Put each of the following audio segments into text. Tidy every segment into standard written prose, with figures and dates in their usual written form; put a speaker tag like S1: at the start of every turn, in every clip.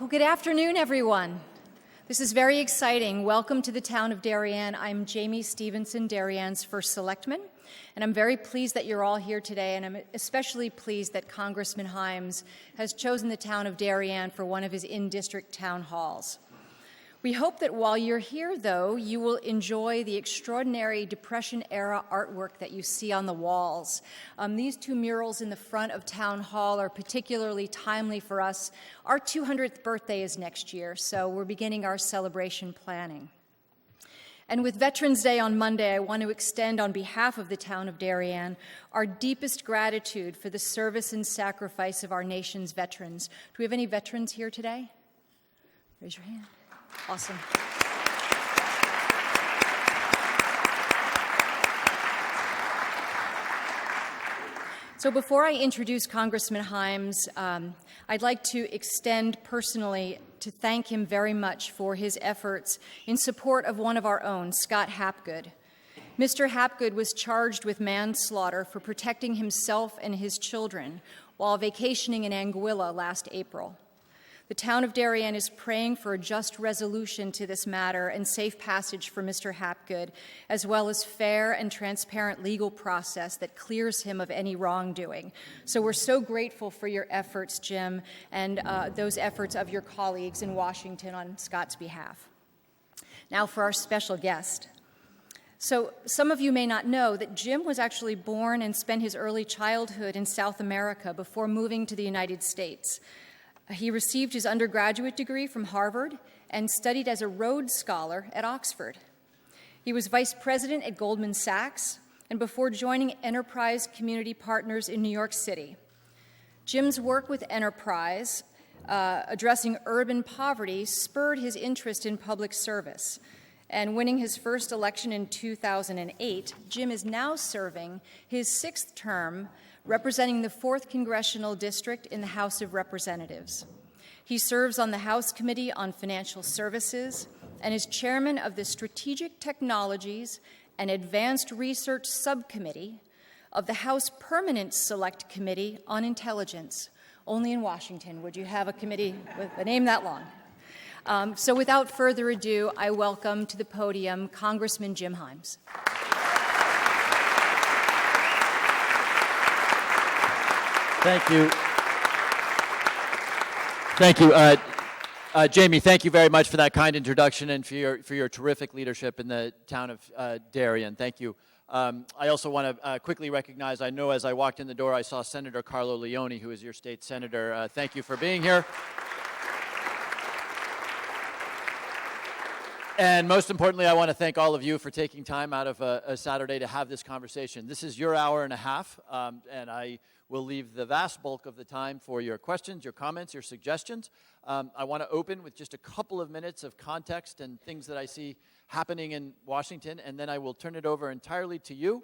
S1: Well, good afternoon, everyone. This is very exciting. Welcome to the town of Darien. I'm Jamie Stevenson, Darien's first selectman, and I'm very pleased that you're all here today, and I'm especially pleased that Congressman Himes has chosen the town of Darien for one of his in-district town halls. We hope that while you're here, though, you will enjoy the extraordinary Depression-era artwork that you see on the walls. These two murals in the front of Town Hall are particularly timely for us. Our 200th birthday is next year, so we're beginning our celebration planning. And with Veterans Day on Monday, I want to extend on behalf of the town of Darien our deepest gratitude for the service and sacrifice of our nation's veterans. Do we have any veterans here today? Raise your hand. Awesome. So before I introduce Congressman Himes, I'd like to extend personally to thank him very much for his efforts in support of one of our own, Scott Hapgood. Mr. Hapgood was charged with manslaughter for protecting himself and his children while vacationing in Anguilla last April. The town of Darien is praying for a just resolution to this matter and safe passage for Mr. Hapgood, as well as fair and transparent legal process that clears him of any wrongdoing. So we're so grateful for your efforts, Jim, and those efforts of your colleagues in Washington on Scott's behalf. Now for our special guest. So some of you may not know that Jim was actually born and spent his early childhood in South America before moving to the United States. He received his undergraduate degree from Harvard and studied as a Rhodes Scholar at Oxford. He was vice president at Goldman Sachs and before joining Enterprise Community Partners in New York City. Jim's work with Enterprise, addressing urban poverty, spurred his interest in public service. And winning his first election in 2008, Jim is now serving his sixth term representing the 4th Congressional District in the House of Representatives. He serves on the House Committee on Financial Services and is chairman of the Strategic Technologies and Advanced Research Subcommittee of the House Permanent Select Committee on Intelligence. Only in Washington would you have a committee with a name that long. So without further ado, I welcome to the podium Congressman Jim Himes.
S2: Thank you. Thank you. Jamie, thank you very much for that kind introduction and for your terrific leadership in the town of Darien. Thank you. I also want to quickly recognize, I know as I walked in the door, I saw Senator Carlo Leone, who is your state senator. Thank you for being here. And most importantly, I want to thank all of you for taking time out of a Saturday to have this conversation. This is your hour and a half, and I will leave the vast bulk of the time for your questions, your comments, your suggestions. I want to open with just a couple of minutes of context and things that I see happening in Washington, and then I will turn it over entirely to you.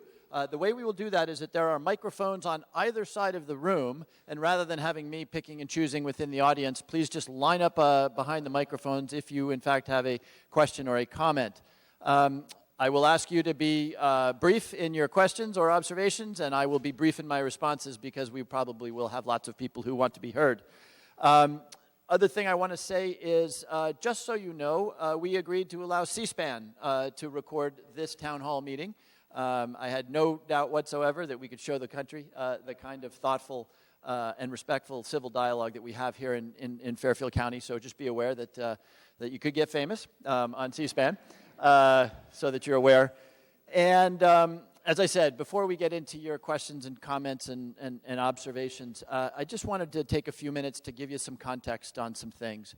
S2: The way we will do that is that there are microphones on either side of the room, and rather than having me picking and choosing within the audience, please just line up behind the microphones if you, in fact, have a question or a comment. I will ask you to be brief in your questions or observations, and I will be brief in my responses because we probably will have lots of people who want to be heard. Other thing I want to say is, just so you know, we agreed to allow C-SPAN to record this town hall meeting. I had no doubt whatsoever that we could show the country the kind of thoughtful and respectful civil dialogue that we have here in Fairfield County, so just be aware that you could get famous on C-SPAN. So that you're aware. And as I said, before we get into your questions and comments and observations, I just wanted to take a few minutes to give you some context on some things.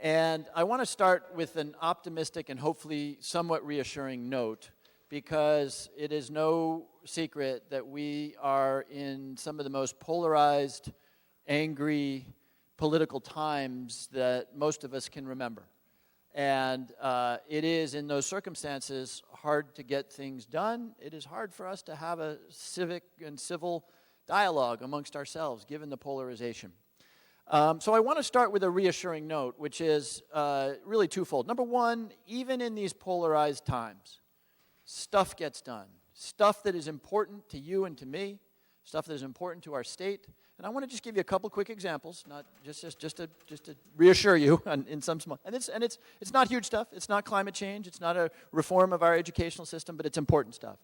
S2: And I want to start with an optimistic and hopefully somewhat reassuring note, because it is no secret that we are in some of the most polarized, angry political times that most of us can remember. And it is, in those circumstances, hard to get things done. It is hard for us to have a civic and civil dialogue amongst ourselves, given the polarization. So I want to start with a reassuring note, which is really twofold. Number one, even in these polarized times, stuff gets done. Stuff that is important to you and to me, stuff that is important to our state, And I want to just give you a couple quick examples, not just to reassure you in some small. And it's not huge stuff. It's not climate change. It's not a reform of our educational system, but it's important stuff.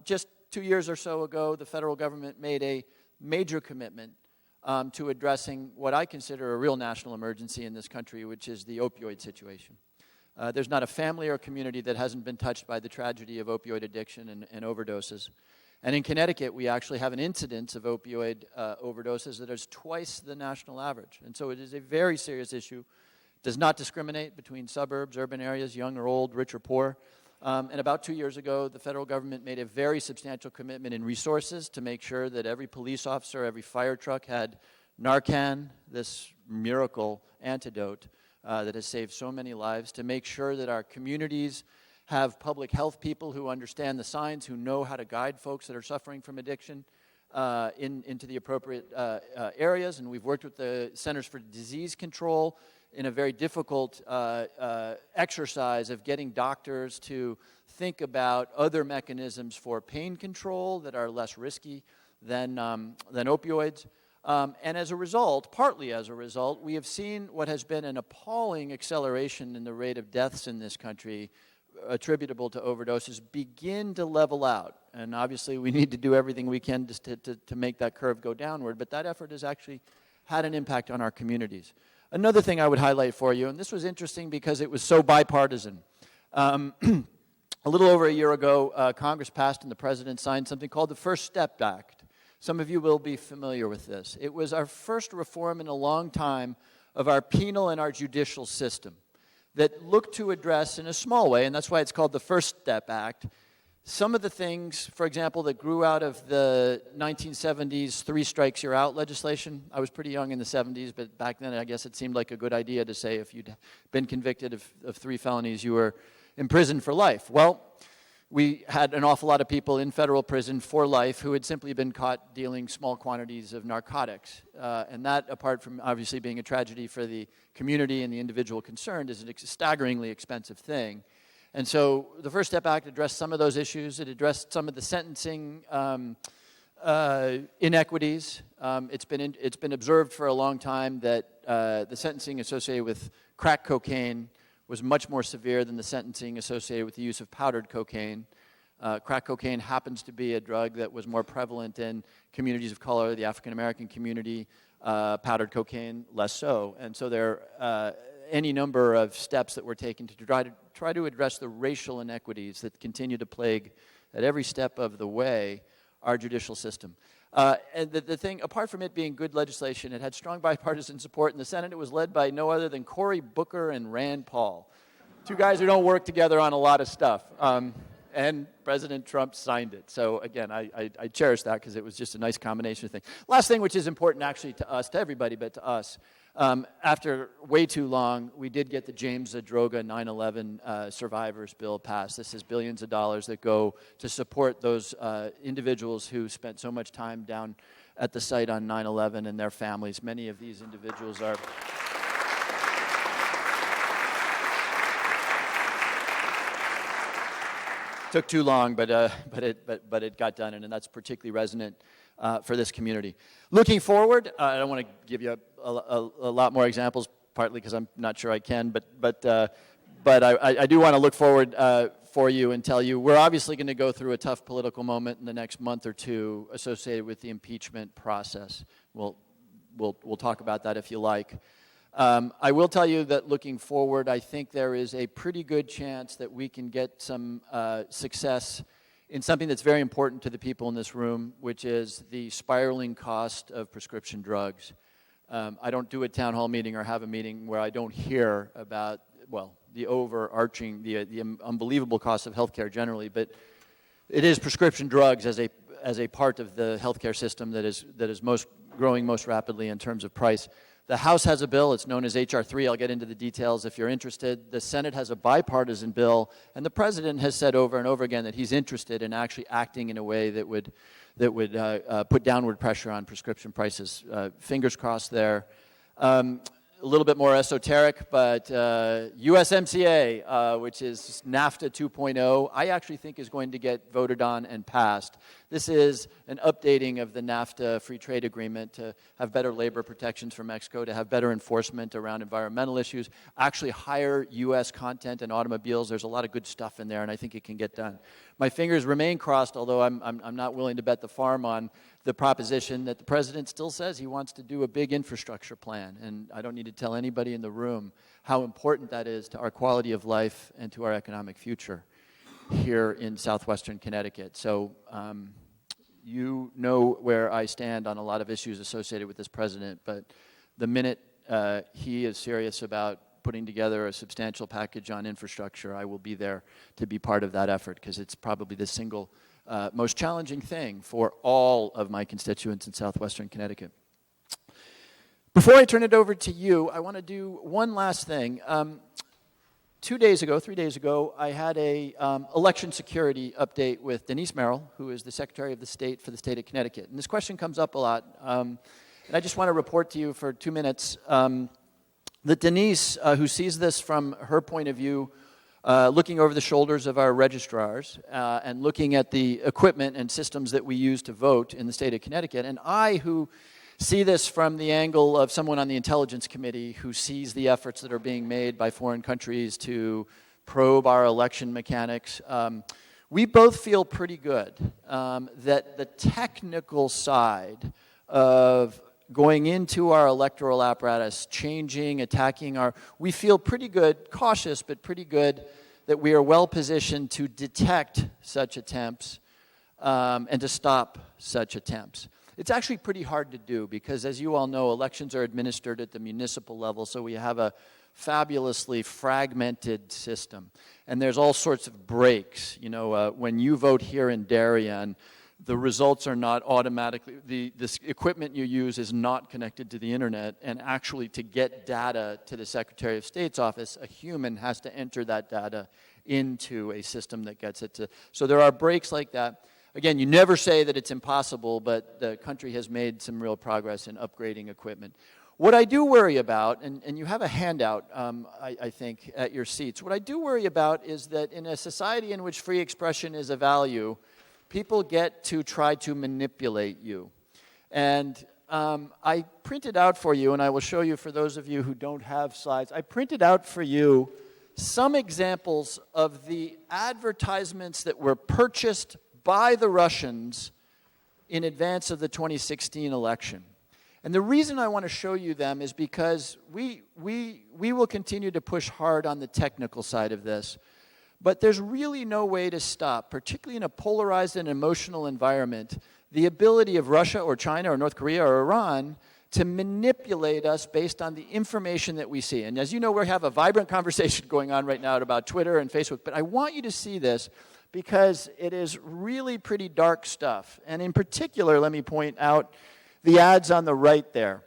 S2: Just 2 years or so ago, the federal government made a major commitment to addressing what I consider a real national emergency in this country, which is the opioid situation. There's not a family or community that hasn't been touched by the tragedy of opioid addiction and overdoses. And in Connecticut, we actually have an incidence of opioid overdoses that is twice the national average. And so it is a very serious issue. It does not discriminate between suburbs, urban areas, young or old, rich or poor. And about 2 years ago, the federal government made a very substantial commitment in resources to make sure that every police officer, every fire truck had Narcan, this miracle antidote that has saved so many lives, to make sure that our communities have public health people who understand the signs, who know how to guide folks that are suffering from addiction into the appropriate areas. And we've worked with the Centers for Disease Control in a very difficult exercise of getting doctors to think about other mechanisms for pain control that are less risky than opioids. And as a result, partly as a result, we have seen what has been an appalling acceleration in the rate of deaths in this country attributable to overdoses begin to level out. And obviously we need to do everything we can to make that curve go downward, but that effort has actually had an impact on our communities. Another thing I would highlight for you, and this was interesting because it was so bipartisan. A little over a year ago, Congress passed and the President signed something called the First Step Act. Some of you will be familiar with this. It was our first reform in a long time of our penal and our judicial system that looked to address in a small way, and that's why it's called the First Step Act, some of the things, for example, that grew out of the 1970s three strikes you're out legislation. I was pretty young in the 70s, but back then I guess it seemed like a good idea to say if you'd been convicted of 3 felonies, you were imprisoned for life. Well, we had an awful lot of people in federal prison for life who had simply been caught dealing small quantities of narcotics. And that, apart from obviously being a tragedy for the community and the individual concerned, is a staggeringly expensive thing. And so the First Step Act addressed some of those issues. It addressed some of the sentencing inequities. It's been observed for a long time that the sentencing associated with crack cocaine was much more severe than the sentencing associated with the use of powdered cocaine. Crack cocaine happens to be a drug that was more prevalent in communities of color, the African American community, powdered cocaine less so. And so there are any number of steps that were taken to try to address the racial inequities that continue to plague at every step of the way our judicial system. And the thing, apart from it being good legislation, it had strong bipartisan support in the Senate. It was led by no other than Cory Booker and Rand Paul, two guys who don't work together on a lot of stuff. And President Trump signed it. So again, I cherish that because it was just a nice combination of things. Last thing, which is important actually to us, to everybody, but to us, after way too long, we did get the James Zadroga 9/11 survivors bill passed. This is billions of dollars that go to support those individuals who spent so much time down at the site on 9/11 and their families. Many of these individuals are... Took too long, but it got done, and that's particularly resonant for this community. Looking forward, I don't want to give you a lot more examples, partly because I'm not sure I can, but I do want to look forward for you and tell you we're obviously going to go through a tough political moment in the next month or two associated with the impeachment process. We'll talk about that if you like. I will tell you that looking forward, I think there is a pretty good chance that we can get some success in something that's very important to the people in this room, which is the spiraling cost of prescription drugs. I don't do a town hall meeting or have a meeting where I don't hear about, well, the overarching, the unbelievable cost of healthcare generally, but it is prescription drugs as a part of the healthcare system that is growing most rapidly in terms of price. The House has a bill. It's known as H.R. 3. I'll get into the details if you're interested. The Senate has a bipartisan bill, and the President has said over and over again that he's interested in actually acting in a way that would put downward pressure on prescription prices. Fingers crossed there. a little bit more esoteric, but USMCA, which is NAFTA 2.0, I actually think is going to get voted on and passed. This is an updating of the NAFTA free trade agreement to have better labor protections for Mexico, to have better enforcement around environmental issues, actually higher U.S. content in automobiles. There's a lot of good stuff in there, and I think it can get done. My fingers remain crossed, although I'm not willing to bet the farm on the proposition that the president still says he wants to do a big infrastructure plan. And I don't need to tell anybody in the room how important that is to our quality of life and to our economic future here in southwestern Connecticut. So you know where I stand on a lot of issues associated with this president, but the minute he is serious about putting together a substantial package on infrastructure, I will be there to be part of that effort, because it's probably the single most challenging thing for all of my constituents in southwestern Connecticut. Before I turn it over to you, I want to do one last thing. 3 days ago, I had a election security update with Denise Merrill, who is the Secretary of the State for the state of Connecticut. And this question comes up a lot. And I just want to report to you for 2 minutes that Denise, who sees this from her point of view, looking over the shoulders of our registrars and looking at the equipment and systems that we use to vote in the state of Connecticut, and I, who see this from the angle of someone on the Intelligence Committee who sees the efforts that are being made by foreign countries to probe our election mechanics, we both feel pretty good that the technical side of going into our electoral apparatus, changing, attacking we feel pretty good, cautious, but pretty good that we are well positioned to detect such attempts and to stop such attempts. It's actually pretty hard to do because, as you all know, elections are administered at the municipal level, so we have a fabulously fragmented system. And there's all sorts of breaks. You know, when you vote here in Darien, the results are not automatically, this equipment you use is not connected to the internet, and actually to get data to the Secretary of State's office, a human has to enter that data into a system that gets it to. So there are breaks like that. Again, you never say that it's impossible, but the country has made some real progress in upgrading equipment. What I do worry about, and you have a handout, I think, at your seats. What I do worry about is that in a society in which free expression is a value, people get to try to manipulate you. And I printed out for you, and I will show you for those of you who don't have slides, I printed out for you some examples of the advertisements that were purchased by the Russians in advance of the 2016 election. And the reason I want to show you them is because we will continue to push hard on the technical side of this. But there's really no way to stop, particularly in a polarized and emotional environment, the ability of Russia or China or North Korea or Iran to manipulate us based on the information that we see. And as you know, we have a vibrant conversation going on right now about Twitter and Facebook. But I want you to see this because it is really pretty dark stuff. And in particular, let me point out the ads on the right there.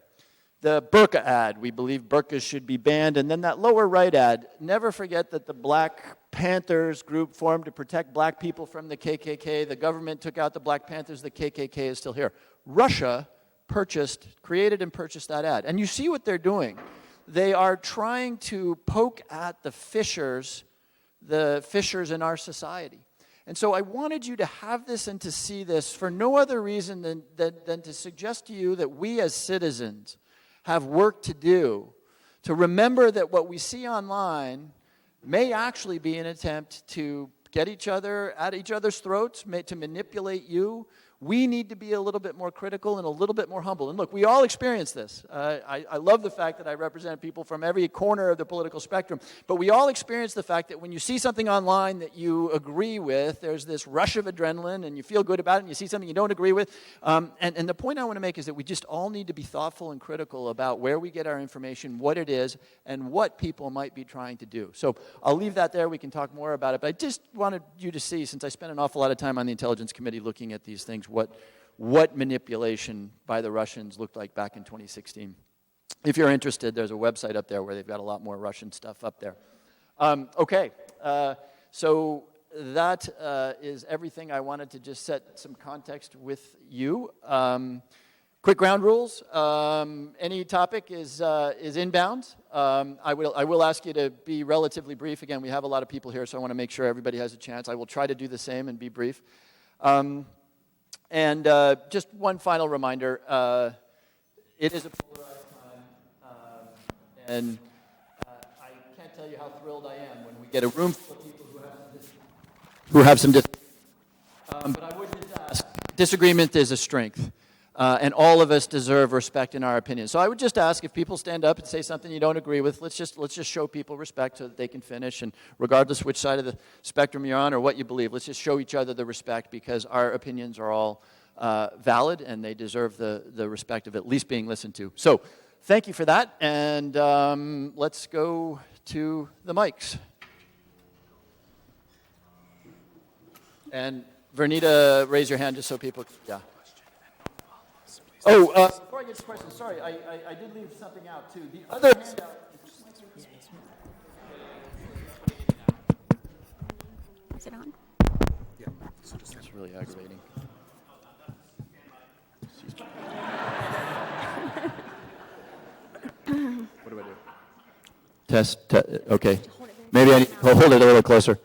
S2: The burqa ad, we believe burqas should be banned. And then that lower right ad, never forget that the Black Panthers group formed to protect black people from the KKK. The government took out the Black Panthers. The KKK is still here. Russia created and purchased that ad. And you see what they're doing. They are trying to poke at the fissures in our society. And so I wanted you to have this and to see this for no other reason than to suggest to you that we as citizens have work to do to remember that what we see online may actually be an attempt to get each other at each other's throats, to manipulate you. We need to be a little bit more critical and a little bit more humble. And look, we all experience this. I love the fact that I represent people from every corner of the political spectrum. But we all experience the fact that when you see something online that you agree with, there's this rush of adrenaline and you feel good about it, and you see something you don't agree with. And the point I want to make is that we just all need to be thoughtful and critical about where we get our information, what it is, and what people might be trying to do. So I'll leave that there. We can talk more about it. But I just wanted you to see, since I spent an awful lot of time on the Intelligence Committee looking at these things, what manipulation by the Russians looked like back in 2016. If you're interested, there's a website up there where they've got a lot more Russian stuff up there. So that is everything. I wanted to just set some context with you. Quick ground rules. Any topic is inbound. I will ask you to be relatively brief. Again, we have a lot of people here, so I want to make sure everybody has a chance. I will try to do the same and be brief. And just one final reminder. It is a polarized time, and I can't tell you how thrilled I am when we get a room full of people who have some disagreement. But I would just ask, disagreement is a strength. And all of us deserve respect in our opinions. So I would just ask if people stand up and say something you don't agree with, let's just show people respect so that they can finish. And regardless which side of the spectrum you're on or what you believe, let's just show each other the respect, because our opinions are all valid and they deserve the respect of at least being listened to. So thank you for that. And let's go to the mics. And Vernita, raise your hand just so people, yeah. Oh, before I get to questions, sorry, I did leave something out too. The other handout.
S3: Is it on?
S4: Yeah. So just
S2: It's really aggravating. What do I do? Test. Okay. Maybe I need to hold it a little closer.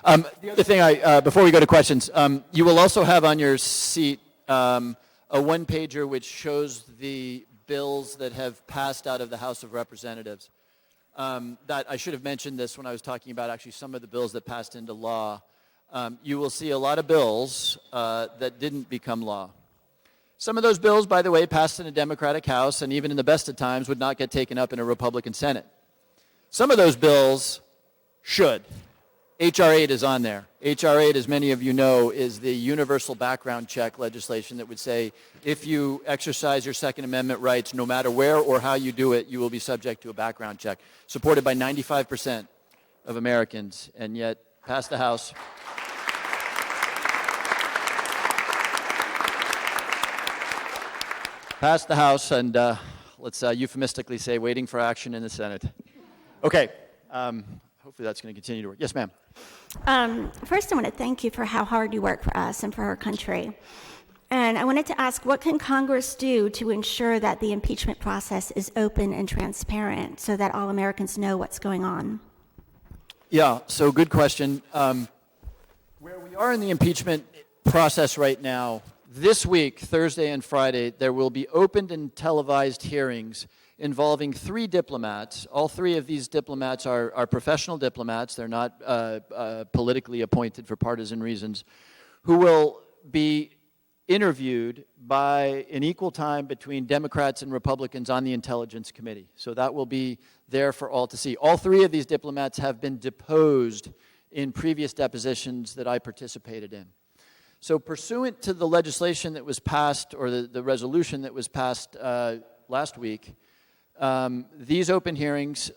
S2: The other thing, before we go to questions, you will also have on your seat a one-pager which shows the bills that have passed out of the House of Representatives. That I should have mentioned this when I was talking about actually some of the bills that passed into law. You will see a lot of bills that didn't become law. Some of those bills, by the way, passed in a Democratic House, and even in the best of times would not get taken up in a Republican Senate. Some of those bills should. H.R. 8 is on there. H.R. 8, as many of you know, is the universal background check legislation that would say if you exercise your Second Amendment rights, no matter where or how you do it, you will be subject to a background check. Supported by 95% of Americans, and yet passed the House. Passed the House, and let's euphemistically say waiting for action in the Senate. Okay. Hopefully that's going to continue to work. Yes, ma'am.
S3: First, I want to thank you for how hard you work for us and for our country. And I wanted to ask, what can Congress do to ensure that the impeachment process is open and transparent so that all Americans know what's going on?
S2: Yeah, so good question. Where we are in the impeachment process right now, this week, Thursday and Friday, there will be opened and televised hearings involving 3 diplomats. All 3 of these diplomats are professional diplomats. They're not politically appointed for partisan reasons, who will be interviewed by an equal time between Democrats and Republicans on the Intelligence Committee. So that will be there for all to see. All 3 of these diplomats have been deposed in previous depositions that I participated in. So pursuant to the legislation that was passed, or the resolution that was passed last week, these open hearings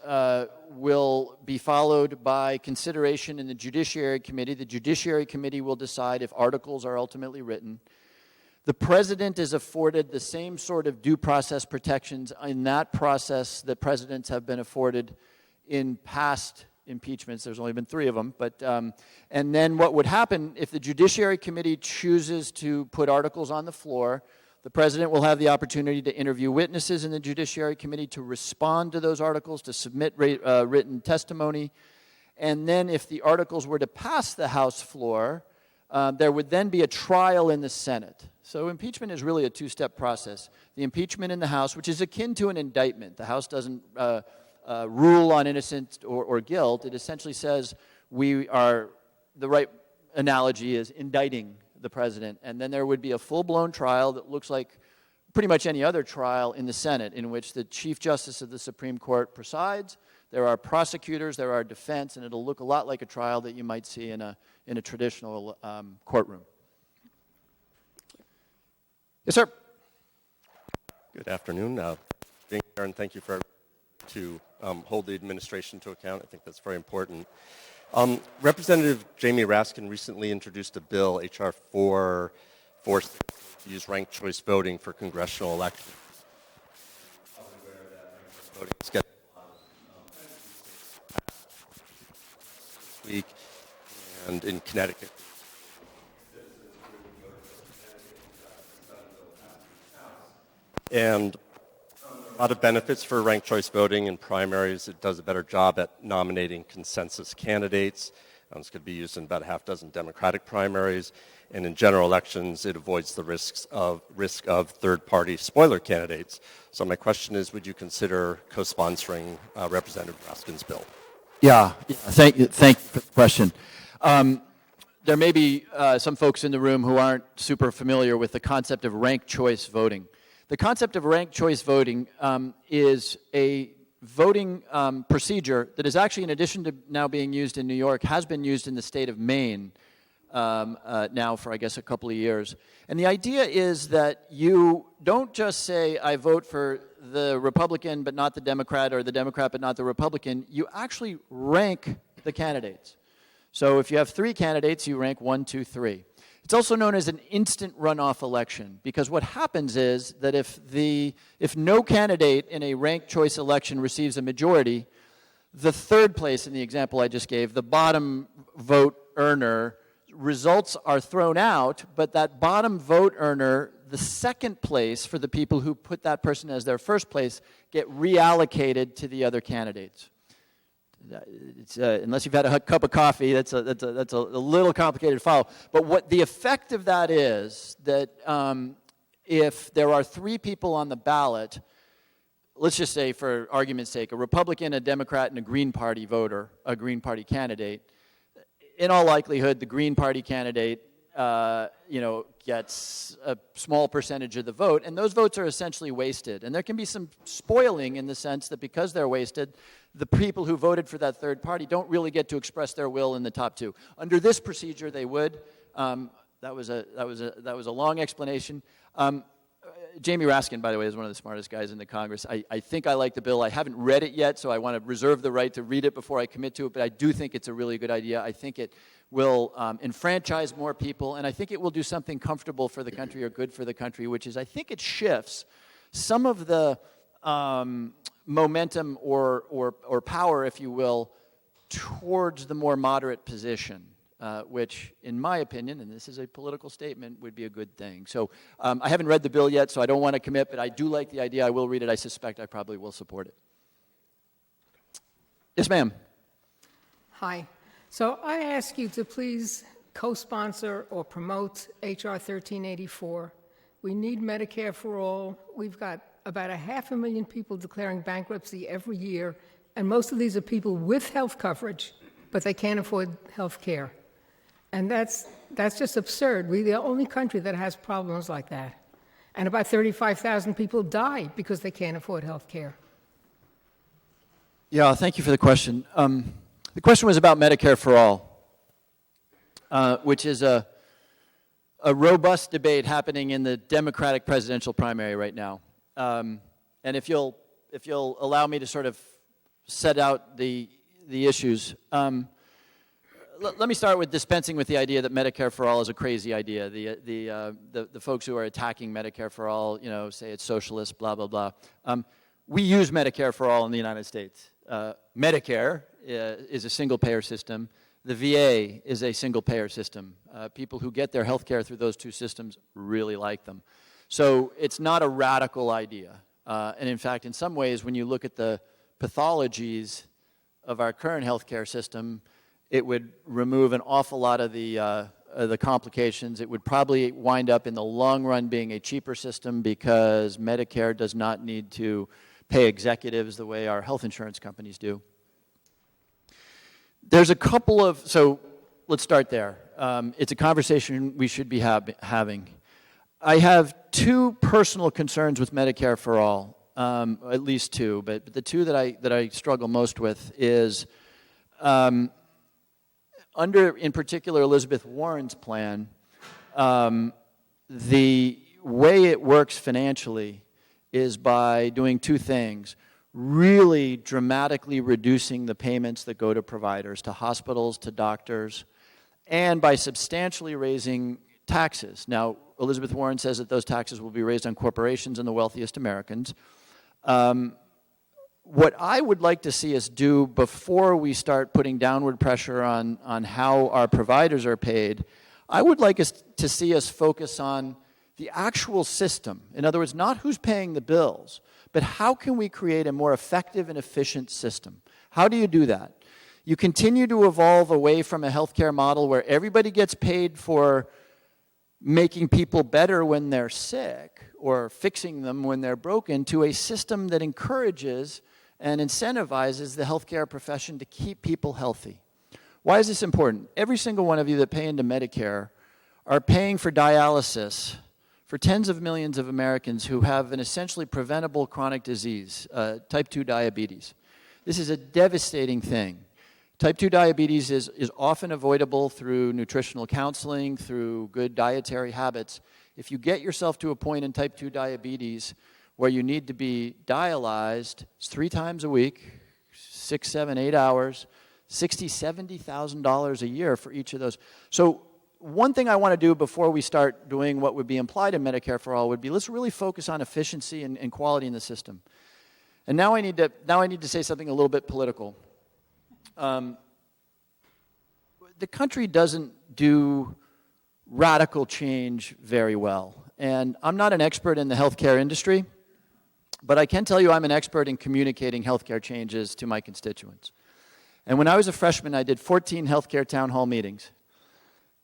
S2: will be followed by consideration in the Judiciary Committee. The Judiciary Committee will decide if articles are ultimately written. The President is afforded the same sort of due process protections in that process that presidents have been afforded in past impeachments. There's only been 3 of them. But, and then what would happen if the Judiciary Committee chooses to put articles on the floor, the President will have the opportunity to interview witnesses in the Judiciary Committee, to respond to those articles, to submit written testimony. And then if the articles were to pass the House floor, there would then be a trial in the Senate. So impeachment is really a 2-step process. The impeachment in the House, which is akin to an indictment. The House doesn't rule on innocence or guilt. It essentially says the right analogy is indicting the president, and then there would be a full-blown trial that looks like pretty much any other trial in the Senate, in which the Chief Justice of the Supreme Court presides. There are prosecutors, there are defense, and it'll look a lot like a trial that you might see in a traditional courtroom. Yes, sir.
S5: Good afternoon. Being here, and thank you to hold the administration to account. I think that's very important. Representative Jamie Raskin recently introduced a bill, H.R. 446, to use ranked choice voting for congressional elections. Probably aware that ranked choice voting is getting a lot of this week, and in Connecticut, And a lot of benefits for ranked choice voting in primaries. It does a better job at nominating consensus candidates. This could be used in about a half dozen Democratic primaries. And in general elections, it avoids the risk of third-party spoiler candidates. So my question is, would you consider co-sponsoring Representative Raskin's bill?
S2: Yeah. Thank you for the question. There may be some folks in the room who aren't super familiar with the concept of ranked choice voting. The concept of ranked choice voting is a voting procedure that is actually, in addition to now being used in New York, has been used in the state of Maine now for, I guess, a couple of years. And the idea is that you don't just say, I vote for the Republican but not the Democrat, or the Democrat but not the Republican. You actually rank the candidates. So if you have 3 candidates, you rank 1, 2, 3. It's also known as an instant runoff election, because what happens is that if no candidate in a ranked choice election receives a majority, the third place in the example I just gave, the bottom vote earner, results are thrown out, but that bottom vote earner, the second place for the people who put that person as their first place, get reallocated to the other candidates. Unless you've had a cup of coffee, that's a little complicated to follow. But what the effect of that is that if there are 3 people on the ballot, let's just say for argument's sake, a Republican, a Democrat, and a Green Party voter, a Green Party candidate, in all likelihood, the Green Party candidate gets a small percentage of the vote, and those votes are essentially wasted. And there can be some spoiling in the sense that because they're wasted, the people who voted for that third party don't really get to express their will in the top 2. Under this procedure, they would. That was a long explanation. Jamie Raskin, by the way, is one of the smartest guys in the Congress. I think I like the bill. I haven't read it yet, so I want to reserve the right to read it before I commit to it, but I do think it's a really good idea. I think it will enfranchise more people, and I think it will do something comfortable for the country or good for the country, which is I think it shifts some of the momentum or power, if you will, towards the more moderate position. Which, in my opinion, and this is a political statement, would be a good thing. So I haven't read the bill yet, so I don't want to commit, but I do like the idea. I will read it. I suspect I probably will support it. Yes, ma'am.
S6: Hi. So I ask you to please co-sponsor or promote H.R. 1384. We need Medicare for all. We've got about 500,000 people declaring bankruptcy every year, and most of these are people with health coverage, but they can't afford health care. And that's just absurd. We're the only country that has problems like that. And about 35,000 people die because they can't afford health care.
S2: Yeah, thank you for the question. The question was about Medicare for All, which is a robust debate happening in the Democratic presidential primary right now. And if you'll allow me to sort of set out the issues. Let me start with dispensing with the idea that Medicare for All is a crazy idea. The folks who are attacking Medicare for All, say it's socialist, blah, blah, blah. We use Medicare for All in the United States. Medicare is a single-payer system. The VA is a single-payer system. People who get their health care through those 2 systems really like them. So it's not a radical idea. And in fact, in some ways, when you look at the pathologies of our current healthcare system, it would remove an awful lot of the complications. It would probably wind up in the long run being a cheaper system because Medicare does not need to pay executives the way our health insurance companies do. There's a couple of, so let's start there. It's a conversation we should be having. I have 2 personal concerns with Medicare for All. At least 2, but the 2 that I struggle most with is under, in particular, Elizabeth Warren's plan, the way it works financially is by doing 2 things. Really dramatically reducing the payments that go to providers, to hospitals, to doctors, and by substantially raising taxes. Now, Elizabeth Warren says that those taxes will be raised on corporations and the wealthiest Americans. What I would like to see us do before we start putting downward pressure on how our providers are paid, I would like us to see us focus on the actual system, in other words, not who's paying the bills, but how can we create a more effective and efficient system? How do you do that? You continue to evolve away from a healthcare model where everybody gets paid for making people better when they're sick or fixing them when they're broken, to a system that encourages and incentivizes the healthcare profession to keep people healthy. Why is this important? Every single one of you that pay into Medicare are paying for dialysis for tens of millions of Americans who have an essentially preventable chronic disease, type 2 diabetes. This is a devastating thing. Type 2 diabetes is often avoidable through nutritional counseling, through good dietary habits. If you get yourself to a point in type 2 diabetes where you need to be dialyzed, it's 3 times a week, 6, 7, 8 hours, $60,000, $70,000 a year for each of those. So one thing I want to do before we start doing what would be implied in Medicare for All would be, let's really focus on efficiency and quality in the system. And now I need to say something a little bit political. The country doesn't do radical change very well. And I'm not an expert in the healthcare industry, but I can tell you I'm an expert in communicating healthcare changes to my constituents. And when I was a freshman, I did 14 healthcare town hall meetings.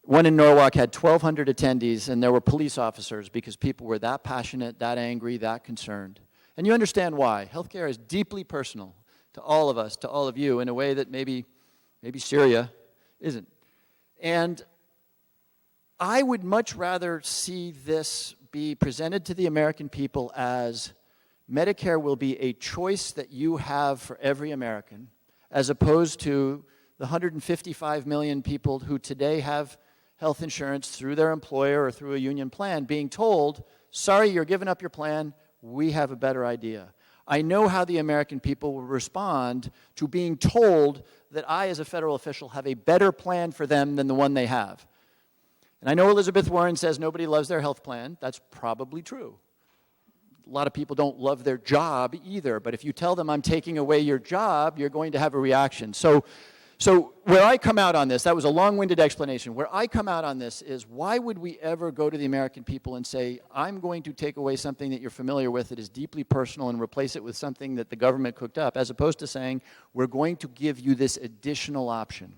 S2: One in Norwalk had 1,200 attendees, and there were police officers because people were that passionate, that angry, that concerned. And you understand why. Healthcare is deeply personal to all of us, to all of you, in a way that maybe Syria isn't. And I would much rather see this be presented to the American people as Medicare will be a choice that you have for every American, as opposed to the 155 million people who today have health insurance through their employer or through a union plan being told, sorry, you're giving up your plan, we have a better idea. I know how the American people will respond to being told that I, as a federal official, have a better plan for them than the one they have. And I know Elizabeth Warren says nobody loves their health plan. That's probably true. A lot of people don't love their job either, but if you tell them I'm taking away your job, you're going to have a reaction. So where I come out on this, that was a long-winded explanation. Where I come out on this is, why would we ever go to the American people and say, I'm going to take away something that you're familiar with that is deeply personal and replace it with something that the government cooked up, as opposed to saying, we're going to give you this additional option.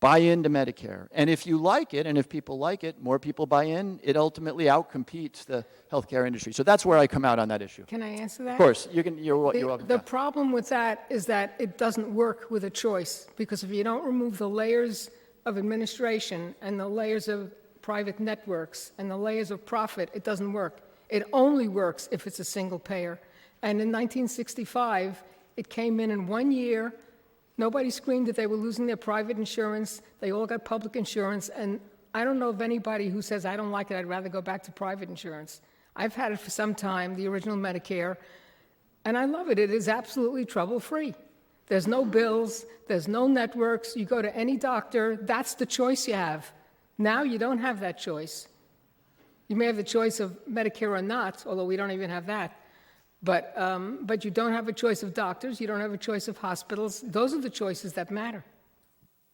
S2: Buy into Medicare. And if you like it, and if people like it, more people buy in, it ultimately outcompetes the healthcare industry. So that's where I come out on that issue.
S6: Can I answer that?
S2: Of course. You're welcome.
S6: The problem with that is that it doesn't work with a choice, because if you don't remove the layers of administration and the layers of private networks and the layers of profit, it doesn't work. It only works if it's a single payer. And in 1965, it came in 1 year. Nobody screamed that they were losing their private insurance. They all got public insurance. And I don't know of anybody who says, I don't like it, I'd rather go back to private insurance. I've had it for some time, the original Medicare, and I love it. It is absolutely trouble-free. There's no bills. There's no networks. You go to any doctor. That's the choice you have. Now you don't have that choice. You may have the choice of Medicare or not, although we don't even have that. But you don't have a choice of doctors. You don't have a choice of hospitals. Those are the choices that matter.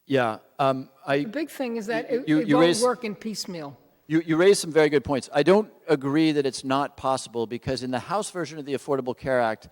S2: Yeah.
S6: The big thing is that it won't work in piecemeal.
S2: You raised some very good points. I don't agree that it's not possible, because in the House version of the Affordable Care Act,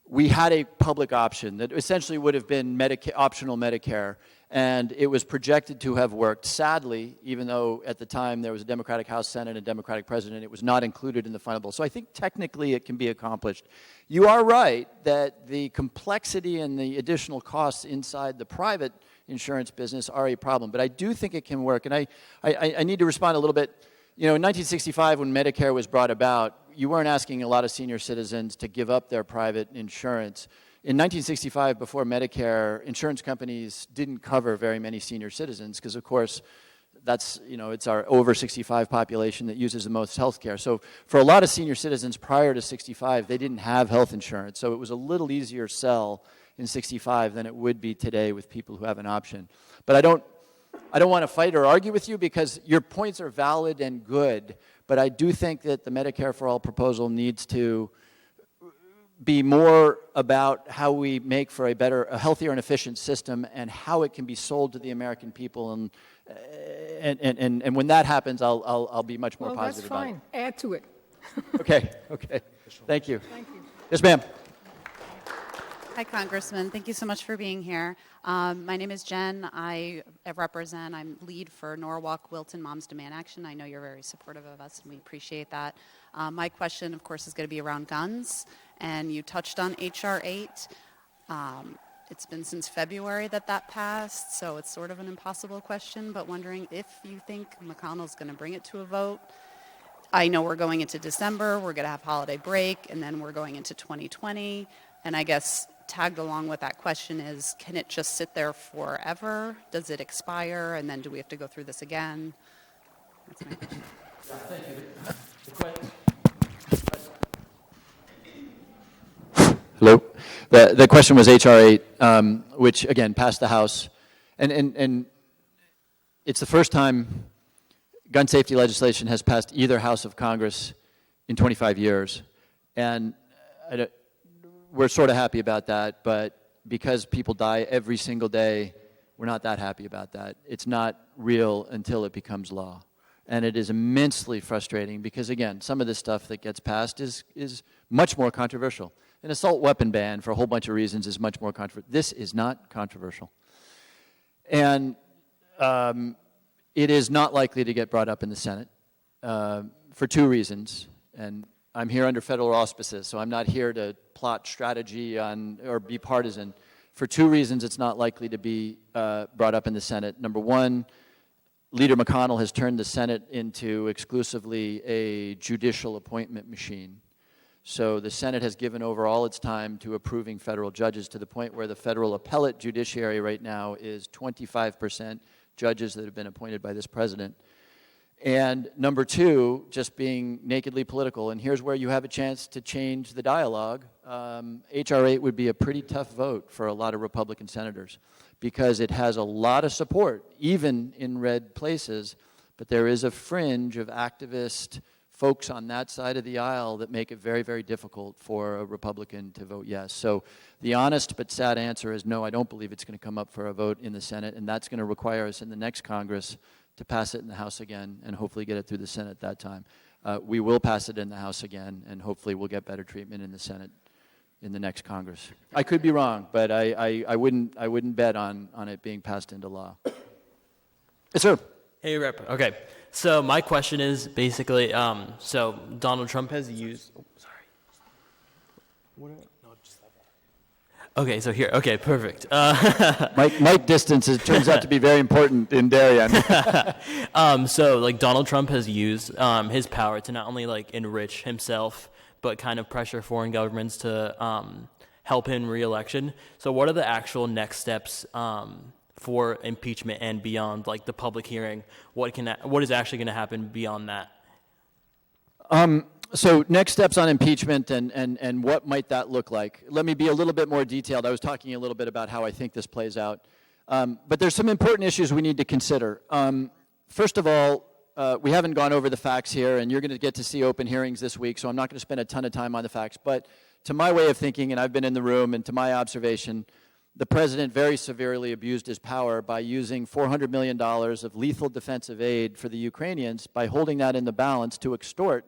S2: we had a public option that essentially would have been optional Medicare, and it was projected to have worked. Sadly, even though at the time there was a Democratic House, Senate, and a Democratic President, it was not included in the final bill. So I think technically it can be accomplished. You are right that the complexity and the additional costs inside the private insurance business are a problem, but I do think it can work. And I need to respond a little bit. You know, in 1965, when Medicare was brought about, you weren't asking a lot of senior citizens to give up their private insurance. In 1965, before Medicare, insurance companies didn't cover very many senior citizens because, of course, that's, you know, it's our over 65 population that uses the most health care. So for a lot of senior citizens prior to 65, they didn't have health insurance. So it was a little easier sell in 65 than it would be today with people who have an option. But I don't want to fight or argue with you, because your points are valid and good, but I do think that the Medicare for All proposal needs to be more about how we make for a healthier and efficient system, and how it can be sold to the American people. And when that happens, I'll be much more
S6: Well,
S2: positive
S6: that's
S2: about
S6: fine. Add to it.
S2: it. Okay. Thank you.
S6: Thank you.
S2: Yes, ma'am.
S7: Hi, Congressman. Thank you so much for being here. My name is Jen. I'm lead for Norwalk Wilton Moms Demand Action. I know you're very supportive of us, and we appreciate that. My question, of course, is going to be around guns, and you touched on H.R. 8. It's been since February that passed, so it's sort of an impossible question, but wondering if you think McConnell's going to bring it to a vote. I know we're going into December, we're going to have holiday break, and then we're going into 2020, and I guess tagged along with that question is, can it just sit there forever? Does it expire, and then do we have to go through this again? That's my question.
S2: Hello. The question was H.R. 8, which, again, passed the House. And it's the first time gun safety legislation has passed either House of Congress in 25 years. And we're sort of happy about that, but because people die every single day, we're not that happy about that. It's not real until it becomes law. And it is immensely frustrating because, again, some of this stuff that gets passed is much more controversial. An assault weapon ban, for a whole bunch of reasons, is much more controversial. This is not controversial. And it is not likely to get brought up in the Senate for two reasons. And I'm here under federal auspices, so I'm not here to plot strategy or be partisan. For two reasons, it's not likely to be brought up in the Senate. Number one, Leader McConnell has turned the Senate into exclusively a judicial appointment machine. So the Senate has given over all its time to approving federal judges, to the point where the federal appellate judiciary right now is 25% judges that have been appointed by this president. And number two, just being nakedly political. And here's where you have a chance to change the dialogue. H.R. 8 would be a pretty tough vote for a lot of Republican senators because it has a lot of support, even in red places. But there is a fringe of activist folks on that side of the aisle that make it very, very difficult for a Republican to vote yes. So the honest but sad answer is no, I don't believe it's going to come up for a vote in the Senate, and that's going to require us in the next Congress to pass it in the House again and hopefully get it through the Senate that time. We will pass it in the House again, and hopefully we'll get better treatment in the Senate in the next Congress. I could be wrong, but I wouldn't bet on it being passed into law. Yes, sir.
S8: Hey, Rep. Okay. So my question is basically, so Donald Trump has used. Oh, sorry. Okay, so here. Okay, perfect.
S2: Mic distance turns out to be very important in Darien.
S8: So like Donald Trump has used his power to not only like enrich himself, but kind of pressure foreign governments to help him re-election. So what are the actual next steps for impeachment and beyond, like the public hearing? What is actually going to happen beyond that?
S2: So next steps on impeachment and what might that look like? Let me be a little bit more detailed. I was talking a little bit about how I think this plays out. But there's some important issues we need to consider. First of all, we haven't gone over the facts here, and you're going to get to see open hearings this week, so I'm not going to spend a ton of time on the facts. But to my way of thinking, and I've been in the room, and to my observation, the president very severely abused his power by using $400 million of lethal defensive aid for the Ukrainians, by holding that in the balance to extort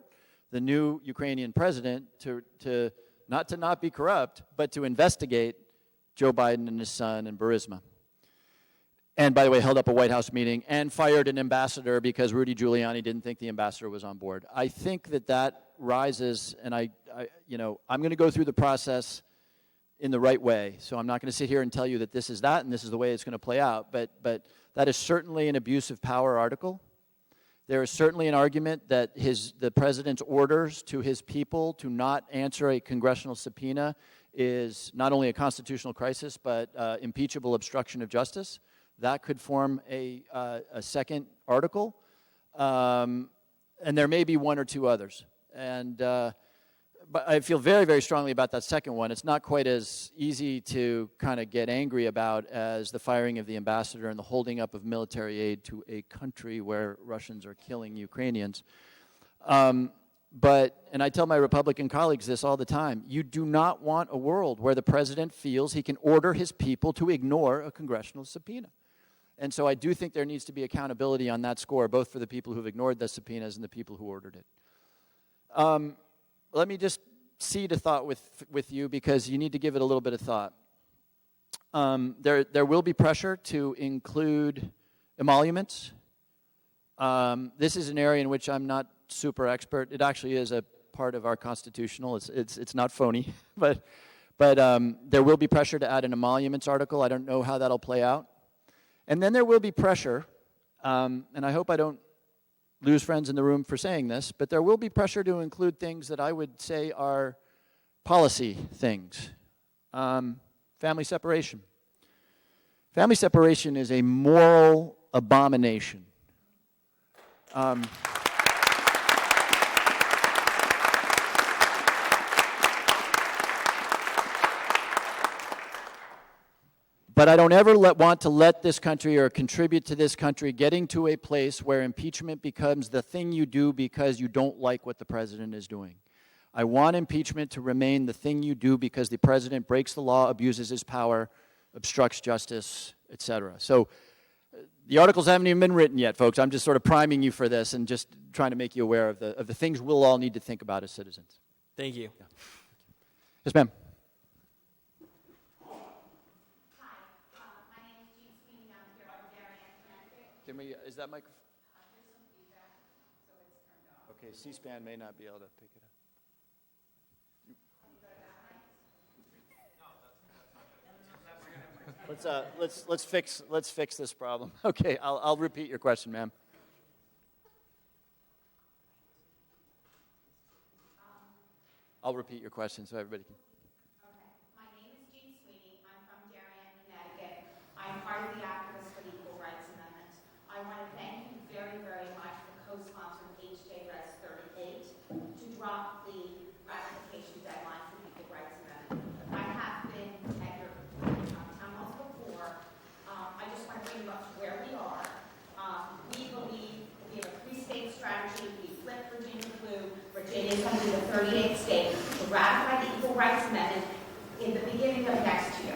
S2: the new Ukrainian president to not be corrupt, but to investigate Joe Biden and his son and Burisma. And by the way, held up a White House meeting and fired an ambassador because Rudy Giuliani didn't think the ambassador was on board. I think that rises, and I'm going to go through the process in the right way. So I'm not going to sit here and tell you that this is that and this is the way it's going to play out. But that is certainly an abuse of power article. There is certainly an argument that the president's orders to his people to not answer a congressional subpoena is not only a constitutional crisis, but impeachable obstruction of justice. That could form a second article. And there may be one or two others. But I feel very, very strongly about that second one. It's not quite as easy to kind of get angry about as the firing of the ambassador and the holding up of military aid to a country where Russians are killing Ukrainians. and I tell my Republican colleagues this all the time, you do not want a world where the president feels he can order his people to ignore a congressional subpoena. And so I do think there needs to be accountability on that score, both for the people who've ignored the subpoenas and the people who ordered it. Let me just seed a thought with you, because you need to give it a little bit of thought. There will be pressure to include emoluments. This is an area in which I'm not super expert. It actually is a part of our constitutional. It's not phony, but there will be pressure to add an emoluments article. I don't know how that'll play out. And then there will be pressure, and I hope I don't lose friends in the room for saying this, but there will be pressure to include things that I would say are policy things. Family separation. Family separation is a moral abomination. But I don't ever want to let this country or contribute to this country getting to a place where impeachment becomes the thing you do because you don't like what the president is doing. I want impeachment to remain the thing you do because the president breaks the law, abuses his power, obstructs justice, etc. So the articles haven't even been written yet, folks. I'm just sort of priming you for this and just trying to make you aware of the things we'll all need to think about as citizens.
S8: Thank you.
S2: Yeah. Yes, ma'am. Is that microphone? Okay, C-SPAN may not be able to pick it up. Let's fix this problem. Okay, I'll repeat your question, ma'am. I'll repeat your question so everybody can.
S9: Okay, my name is Jean Sweeney. I'm from Darien, Connecticut. I'm part of the activists for the Equal Rights Amendment. I want to thank you very, very much for co-sponsoring HJ Res 38 to drop the ratification deadline for the Equal Rights Amendment. I have been at your town halls before. I just want to bring you up to where we are. We believe we have a three-state strategy. We flipped Virginia blue. Virginia is going to be the 38th state to ratify the Equal Rights Amendment in the beginning of next year.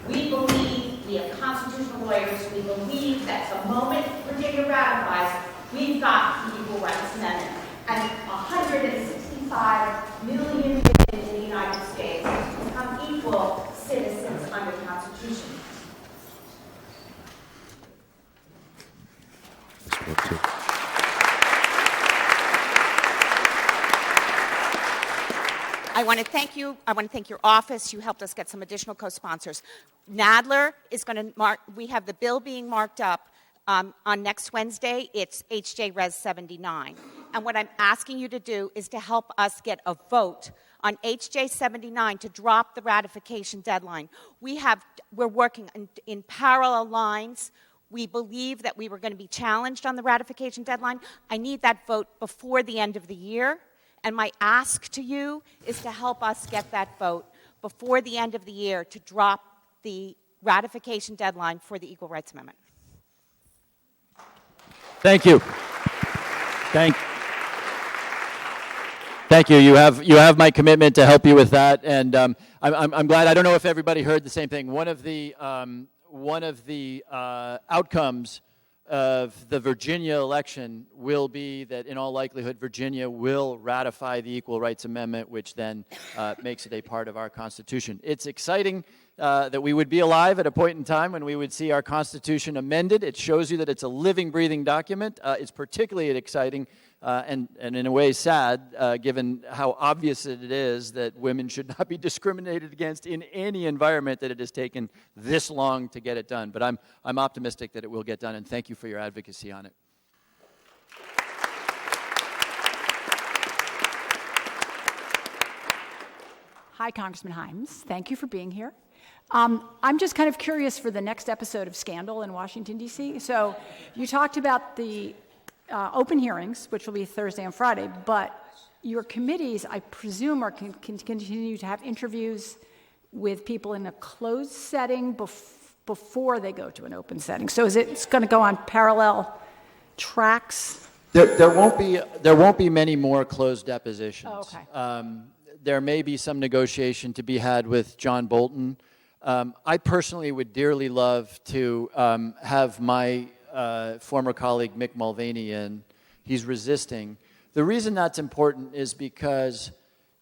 S9: We believe, we have constitutional lawyers, we believe that the moment Virginia ratifies, we've got the Equal Rights Amendment. And 165 million women in the United States become equal citizens under the Constitution. I want to thank you. I want to thank your office. You helped us get some additional co-sponsors. Nadler is going to mark, we have the bill being marked up on next Wednesday. It's HJ Res 79. And what I'm asking you to do is to help us get a vote on HJ 79 to drop the ratification deadline. We're working in parallel lines. We believe that we were going to be challenged on the ratification deadline. I need that vote before the end of the year. And my ask to you is to help us get that vote before the end of the year to drop the ratification deadline for the Equal Rights Amendment.
S2: Thank you. Thank you. You have my commitment to help you with that, and I'm glad. I don't know if everybody heard the same thing. One of the outcomes of the Virginia election will be that, in all likelihood, Virginia will ratify the Equal Rights Amendment, which then makes it a part of our Constitution. It's exciting that we would be alive at a point in time when we would see our Constitution amended. It shows you that it's a living, breathing document. It's particularly exciting and in a way sad, given how obvious it is that women should not be discriminated against in any environment, that it has taken this long to get it done. But I'm optimistic that it will get done, and thank you for your advocacy on it.
S10: Hi, Congressman Himes. Thank you for being here. I'm just kind of curious for the next episode of Scandal in Washington, D.C. So you talked about the open hearings, which will be Thursday and Friday, but your committees, I presume, can continue to have interviews with people in a closed setting before they go to an open setting. So is it going to go on parallel tracks?
S2: There won't be many more closed depositions.
S10: Oh, okay.
S2: There may be some negotiation to be had with John Bolton. I personally would dearly love to have my former colleague Mick Mulvaney in. He's resisting. The reason that's important is because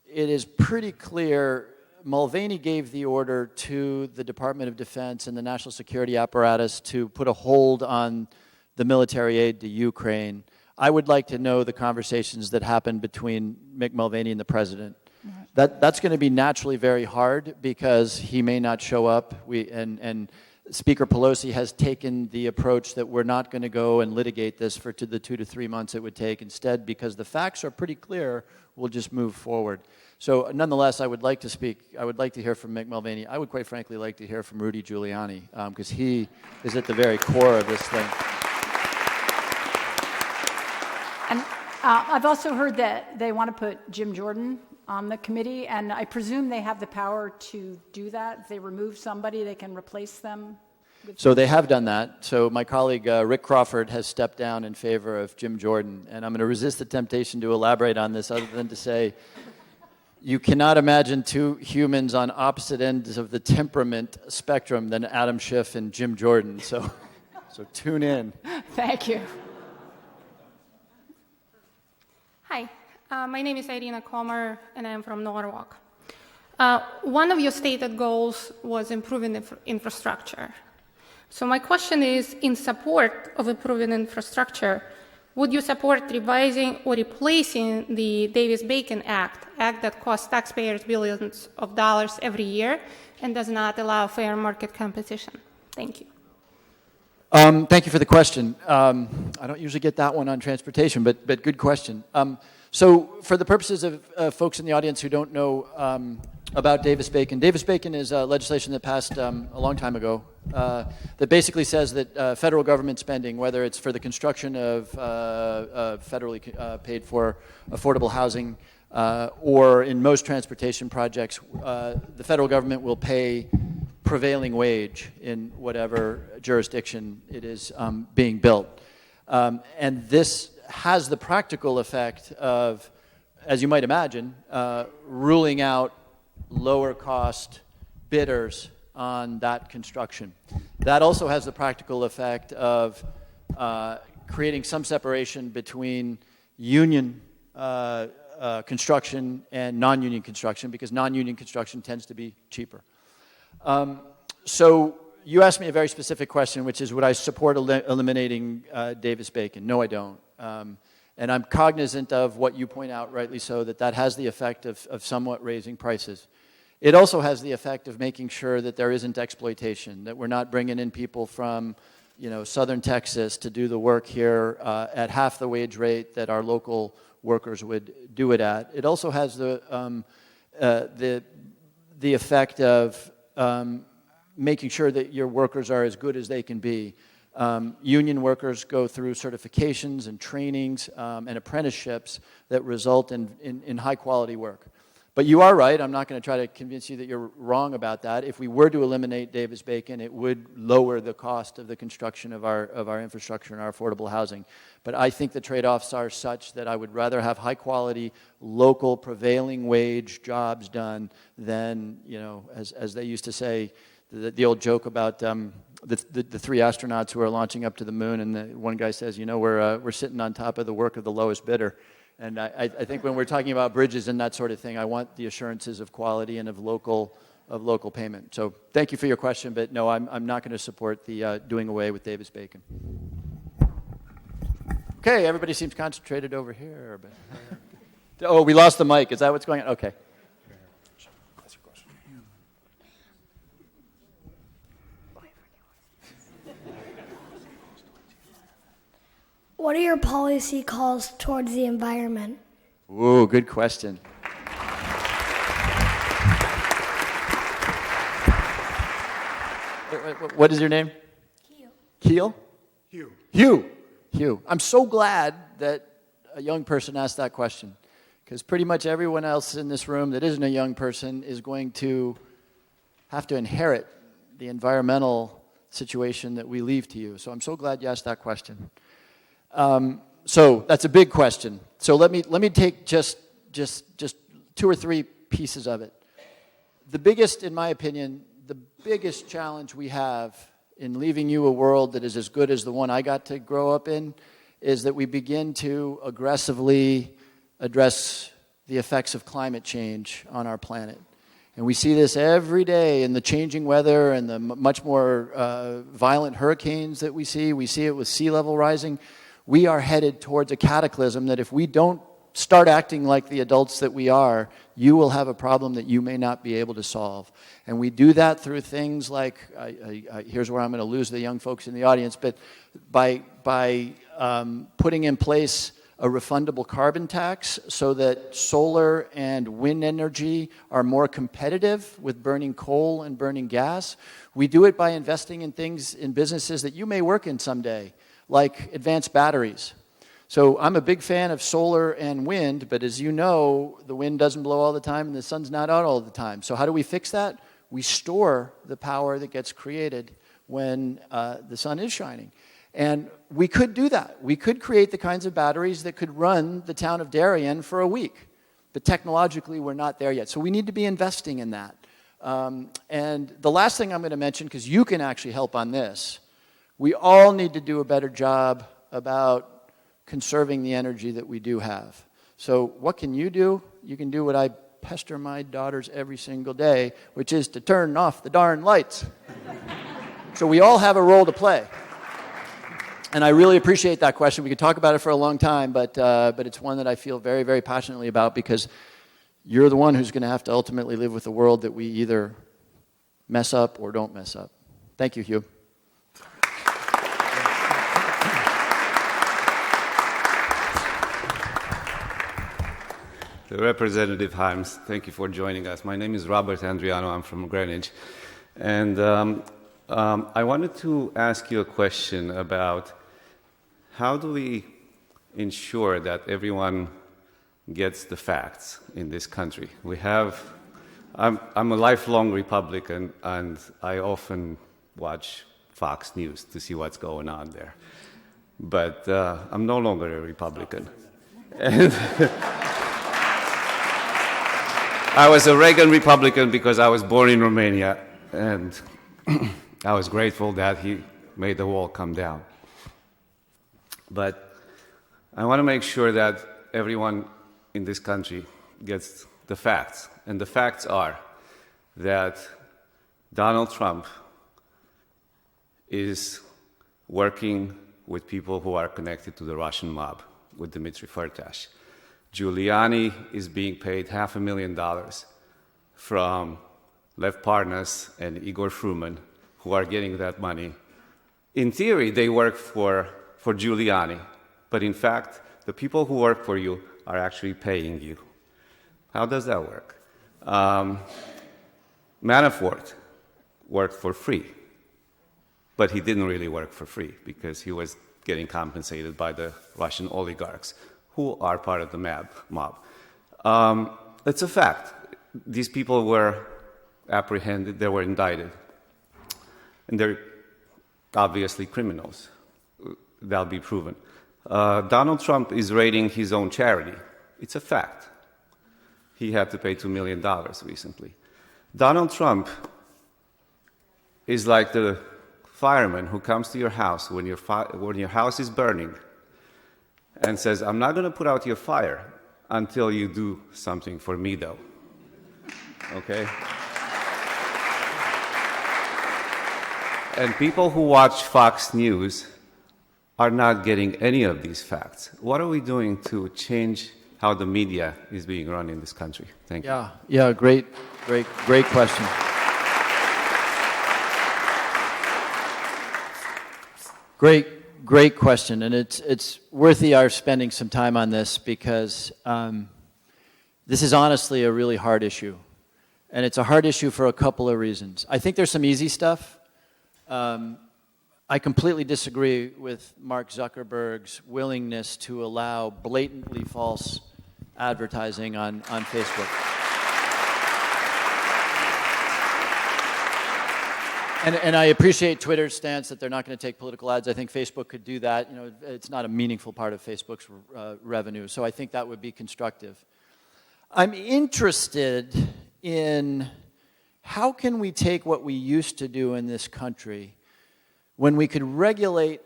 S2: it is pretty clear Mulvaney gave the order to the Department of Defense and the national security apparatus to put a hold on the military aid to Ukraine. I would like to know the conversations that happened between Mick Mulvaney and the president. That's going to be naturally very hard because he may not show up. And Speaker Pelosi has taken the approach that we're not going to go and litigate this for the 2 to 3 months it would take. Instead, because the facts are pretty clear, we'll just move forward. So nonetheless, I would like to speak. I would like to hear from Mick Mulvaney. I would quite frankly like to hear from Rudy Giuliani because he is at the very core of this thing.
S10: And I've also heard that they want to put Jim Jordan on the committee, and I presume they have the power to do that. If they remove somebody, they can replace them.
S2: So they have done that. So my colleague Rick Crawford has stepped down in favor of Jim Jordan, and I'm going to resist the temptation to elaborate on this other than to say you cannot imagine two humans on opposite ends of the temperament spectrum than Adam Schiff and Jim Jordan. So tune in.
S10: Thank you.
S11: Hi, my name is Irina Komer, and I'm from Norwalk. One of your stated goals was improving infrastructure. So my question is, in support of improving infrastructure, would you support revising or replacing the Davis-Bacon Act that costs taxpayers billions of dollars every year and does not allow fair market competition? Thank you.
S2: Thank you for the question. I don't usually get that one on transportation, but good question. So for the purposes of folks in the audience who don't know about Davis-Bacon, Davis-Bacon is legislation that passed a long time ago that basically says that federal government spending, whether it's for the construction of federally paid for affordable housing or in most transportation projects, the federal government will pay prevailing wage in whatever jurisdiction it is being built. And this has the practical effect of, as you might imagine, ruling out lower cost bidders on that construction. That also has the practical effect of creating some separation between union construction and non-union construction, because non-union construction tends to be cheaper. So you asked me a very specific question, which is, would I support eliminating Davis-Bacon? No, I don't. And I'm cognizant of what you point out, rightly so, that has the effect of somewhat raising prices. It also has the effect of making sure that there isn't exploitation, that we're not bringing in people from, southern Texas to do the work here at half the wage rate that our local workers would do it at. It also has the effect of making sure that your workers are as good as they can be. Union workers go through certifications and trainings and apprenticeships that result in high quality work. But you are right. I'm not going to try to convince you that you're wrong about that. If we were to eliminate Davis-Bacon, it would lower the cost of the construction of our infrastructure and our affordable housing. But I think the trade-offs are such that I would rather have high-quality, local, prevailing wage jobs done than, as they used to say, the old joke about the three astronauts who are launching up to the moon, and one guy says, we're sitting on top of the work of the lowest bidder. And I think when we're talking about bridges and that sort of thing, I want the assurances of quality and of local payment. So thank you for your question, but no, I'm not going to support the doing away with Davis-Bacon. Okay, everybody seems concentrated over here. But oh, we lost the mic. Is that what's going on? Okay.
S12: What are your policy calls towards the environment?
S2: Ooh, good question. What is your name? Keel. Hugh. Hugh. I'm so glad that a young person asked that question, because pretty much everyone else in this room that isn't a young person is going to have to inherit the environmental situation that we leave to you. So I'm so glad you asked that question. So that's a big question. So let me take just 2 or 3 pieces of it. The biggest, in my opinion, the biggest challenge we have in leaving you a world that is as good as the one I got to grow up in is that we begin to aggressively address the effects of climate change on our planet. And we see this every day in the changing weather and the much more violent hurricanes that we see. We see it with sea level rising. We are headed towards a cataclysm that if we don't start acting like the adults that we are, you will have a problem that you may not be able to solve. And we do that through things like, here's where I'm going to lose the young folks in the audience, but by putting in place a refundable carbon tax so that solar and wind energy are more competitive with burning coal and burning gas. We do it by investing in things, in businesses that you may work in someday, like advanced batteries. So I'm a big fan of solar and wind, but as you know, the wind doesn't blow all the time and the sun's not out all the time. So how do we fix that? We store the power that gets created when the sun is shining. And we could do that. We could create the kinds of batteries that could run the town of Darien for a week. But technologically, we're not there yet. So we need to be investing in that. And the last thing I'm going to mention, because you can actually help on this, we all need to do a better job about conserving the energy that we do have. So what can you do? You can do what I pester my daughters every single day, which is to turn off the darn lights. So we all have a role to play. And I really appreciate that question. We could talk about it for a long time, but it's one that I feel very, very passionately about because you're the one who's going to have to ultimately live with a world that we either mess up or don't mess up. Thank you, Hugh.
S13: Representative Himes, thank you for joining us. My name is Robert Andriano. I'm from Greenwich. And I wanted to ask you a question about how do we ensure that everyone gets the facts in this country? I'm a lifelong Republican, and I often watch Fox News to see what's going on there. But I'm no longer a Republican. And I was a Reagan Republican because I was born in Romania, and I was grateful that he made the wall come down. But I want to make sure that everyone in this country gets the facts. And the facts are that Donald Trump is working with people who are connected to the Russian mob, with Dmitry Firtash. Giuliani is being paid $500,000 from Lev Parnas and Igor Fruman, who are getting that money. In theory, they work for Giuliani, but in fact, the people who work for you are actually paying you. How does that work? Manafort worked for free, but he didn't really work for free because he was getting compensated by the Russian oligarchs, who are part of the mob. It's a fact. These people were apprehended, they were indicted, and they're obviously criminals. That'll be proven. Donald Trump is raiding his own charity. It's a fact. He had to pay $2 million recently. Donald Trump is like the fireman who comes to your house when your house is burning and says, I'm not going to put out your fire until you do something for me, though. Okay? And people who watch Fox News are not getting any of these facts. What are we doing to change how the media is being run in this country? Thank you.
S2: Yeah, great question. Great question, and it's worthy our spending some time on this because this is honestly a really hard issue, and it's a hard issue for a couple of reasons. I think there's some easy stuff. I completely disagree with Mark Zuckerberg's willingness to allow blatantly false advertising on Facebook. And I appreciate Twitter's stance that they're not going to take political ads. I think Facebook could do that. You know, it's not a meaningful part of Facebook's revenue, so I think that would be constructive. I'm interested in how can we take what we used to do in this country when we could regulate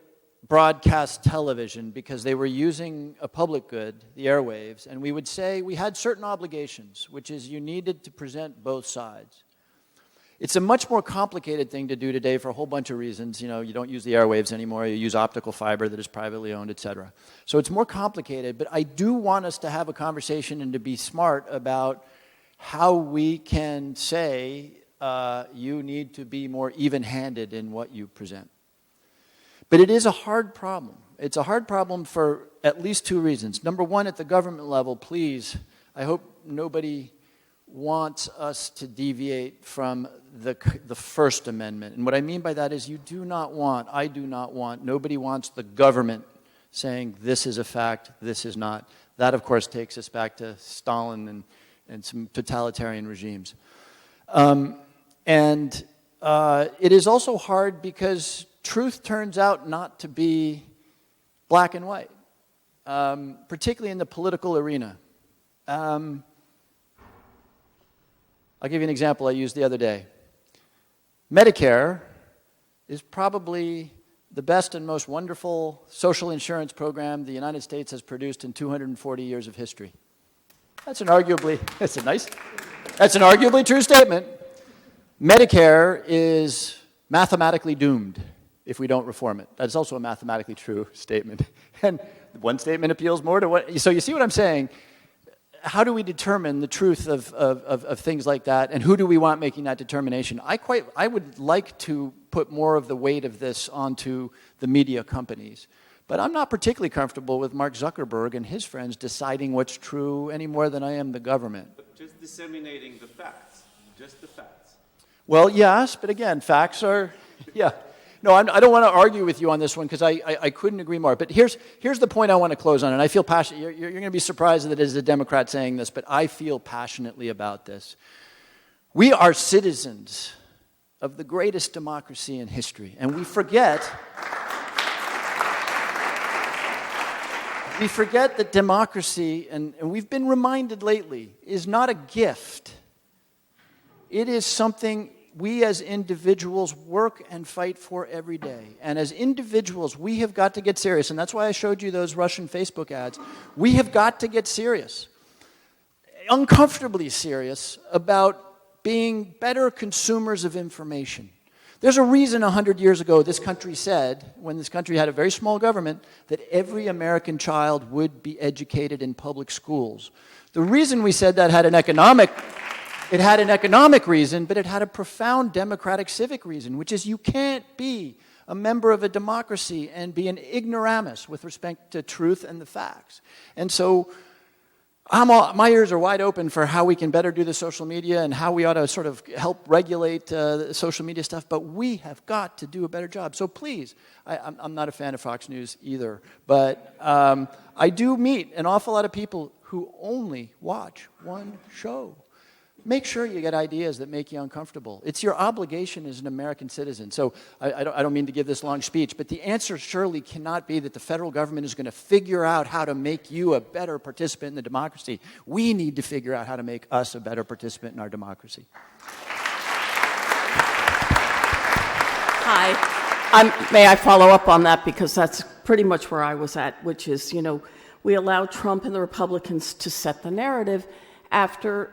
S2: broadcast television because they were using a public good, the airwaves, and we would say we had certain obligations, which is you needed to present both sides. It's a much more complicated thing to do today for a whole bunch of reasons. You know, you don't use the airwaves anymore, you use optical fiber that is privately owned, et cetera. So it's more complicated, but I do want us to have a conversation and to be smart about how we can say you need to be more even-handed in what you present. But it is a hard problem. It's a hard problem for at least two reasons. Number one, at the government level, please, I hope nobody wants us to deviate from the First Amendment. And what I mean by that is I do not want, nobody wants the government saying this is a fact, this is not. That, of course, takes us back to Stalin and some totalitarian regimes. It is also hard because truth turns out not to be black and white, particularly in the political arena. I'll give you an example I used the other day. Medicare is probably the best and most wonderful social insurance program the United States has produced in 240 years of history. That's an arguably true statement. Medicare is mathematically doomed if we don't reform it. That's also a mathematically true statement. And one statement appeals more to what, so you see what I'm saying? How do we determine the truth of things like that, and who do we want making that determination? I would like to put more of the weight of this onto the media companies, but I'm not particularly comfortable with Mark Zuckerberg and his friends deciding what's true any more than I am the government.
S13: But just disseminating the facts, just the facts.
S2: Well, yes, but again, facts are, yeah. No, I don't want to argue with you on this one because I couldn't agree more. But here's the point I want to close on, and I feel passionate. You're going to be surprised that it is a Democrat saying this, but I feel passionately about this. We are citizens of the greatest democracy in history, and we forget that democracy, and we've been reminded lately, is not a gift. It is something we as individuals work and fight for every day. And as individuals, we have got to get serious. And that's why I showed you those Russian Facebook ads. We have got to get serious, uncomfortably serious, about being better consumers of information. There's a reason 100 years ago this country said, when this country had a very small government, that every American child would be educated in public schools. The reason we said that had an economic reason, but it had a profound democratic civic reason, which is you can't be a member of a democracy and be an ignoramus with respect to truth and the facts. And so my ears are wide open for how we can better do the social media and how we ought to sort of help regulate the social media stuff, but we have got to do a better job. So please, I'm not a fan of Fox News either, but I do meet an awful lot of people who only watch one show. Make sure you get ideas that make you uncomfortable. It's your obligation as an American citizen. So I don't mean to give this long speech, but the answer surely cannot be that the federal government is going to figure out how to make you a better participant in the democracy. We need to figure out how to make us a better participant in our democracy.
S14: Hi. May I follow up on that, because that's pretty much where I was at, which is, we allow Trump and the Republicans to set the narrative after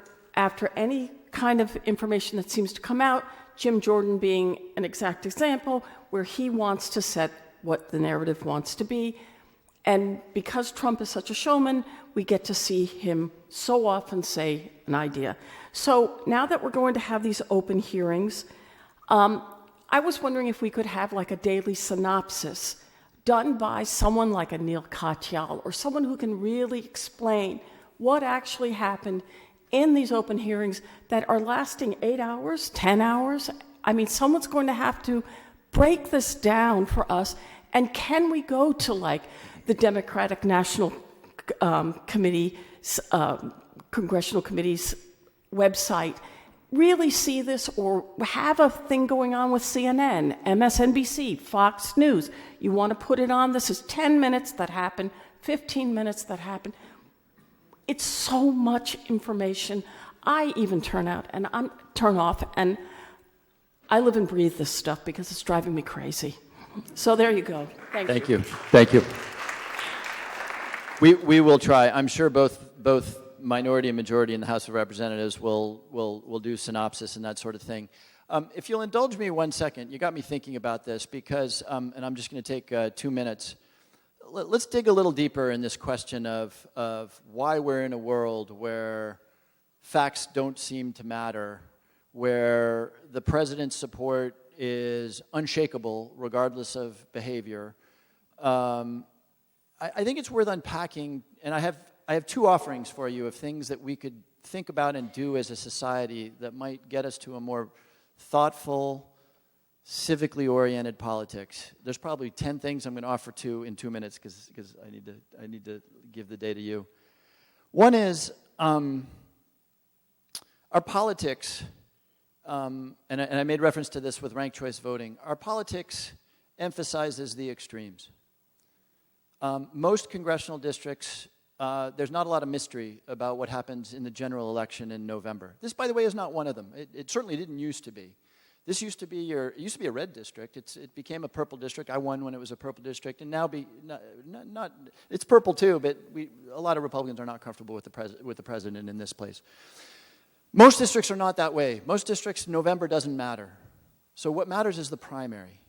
S14: any kind of information that seems to come out, Jim Jordan being an exact example, where he wants to set what the narrative wants to be. And because Trump is such a showman, we get to see him so often say an idea. So now that we're going to have these open hearings, I was wondering if we could have like a daily synopsis done by someone like a Neil Katyal, or someone who can really explain what actually happened in these open hearings that are lasting 8 hours, 10 hours. I mean, someone's going to have to break this down for us. And can we go to like the Democratic National Committee, Congressional Committee's website, really see this or have a thing going on with CNN, MSNBC, Fox News. You want to put it on. This is 10 minutes that happen, 15 minutes that happen. It's so much information. I even turn off, and I live and breathe this stuff because it's driving me crazy. So there you go. Thank you.
S2: Thank you. We will try. I'm sure both minority and majority in the House of Representatives will do synopsis and that sort of thing. If you'll indulge me 1 second, you got me thinking about this because, and I'm just going to take 2 minutes. Let's dig a little deeper in this question of why we're in a world where facts don't seem to matter, where the president's support is unshakable regardless of behavior. I think it's worth unpacking, and I have 2 offerings for you of things that we could think about and do as a society that might get us to a more thoughtful, civically oriented politics. There's probably 10 things I'm going to offer in 2 minutes because I need to give the day to you. One is our politics, and I made reference to this with ranked choice voting. Our politics emphasizes the extremes. Most congressional districts, there's not a lot of mystery about what happens in the general election in November. This, by the way, is not one of them. It certainly didn't used to be. This used to be it used to be a red district. It became a purple district. I won when it was a purple district, and now it's purple too. But a lot of Republicans are not comfortable with the president in this place. Most districts are not that way. Most districts, November doesn't matter. So what matters is the primary.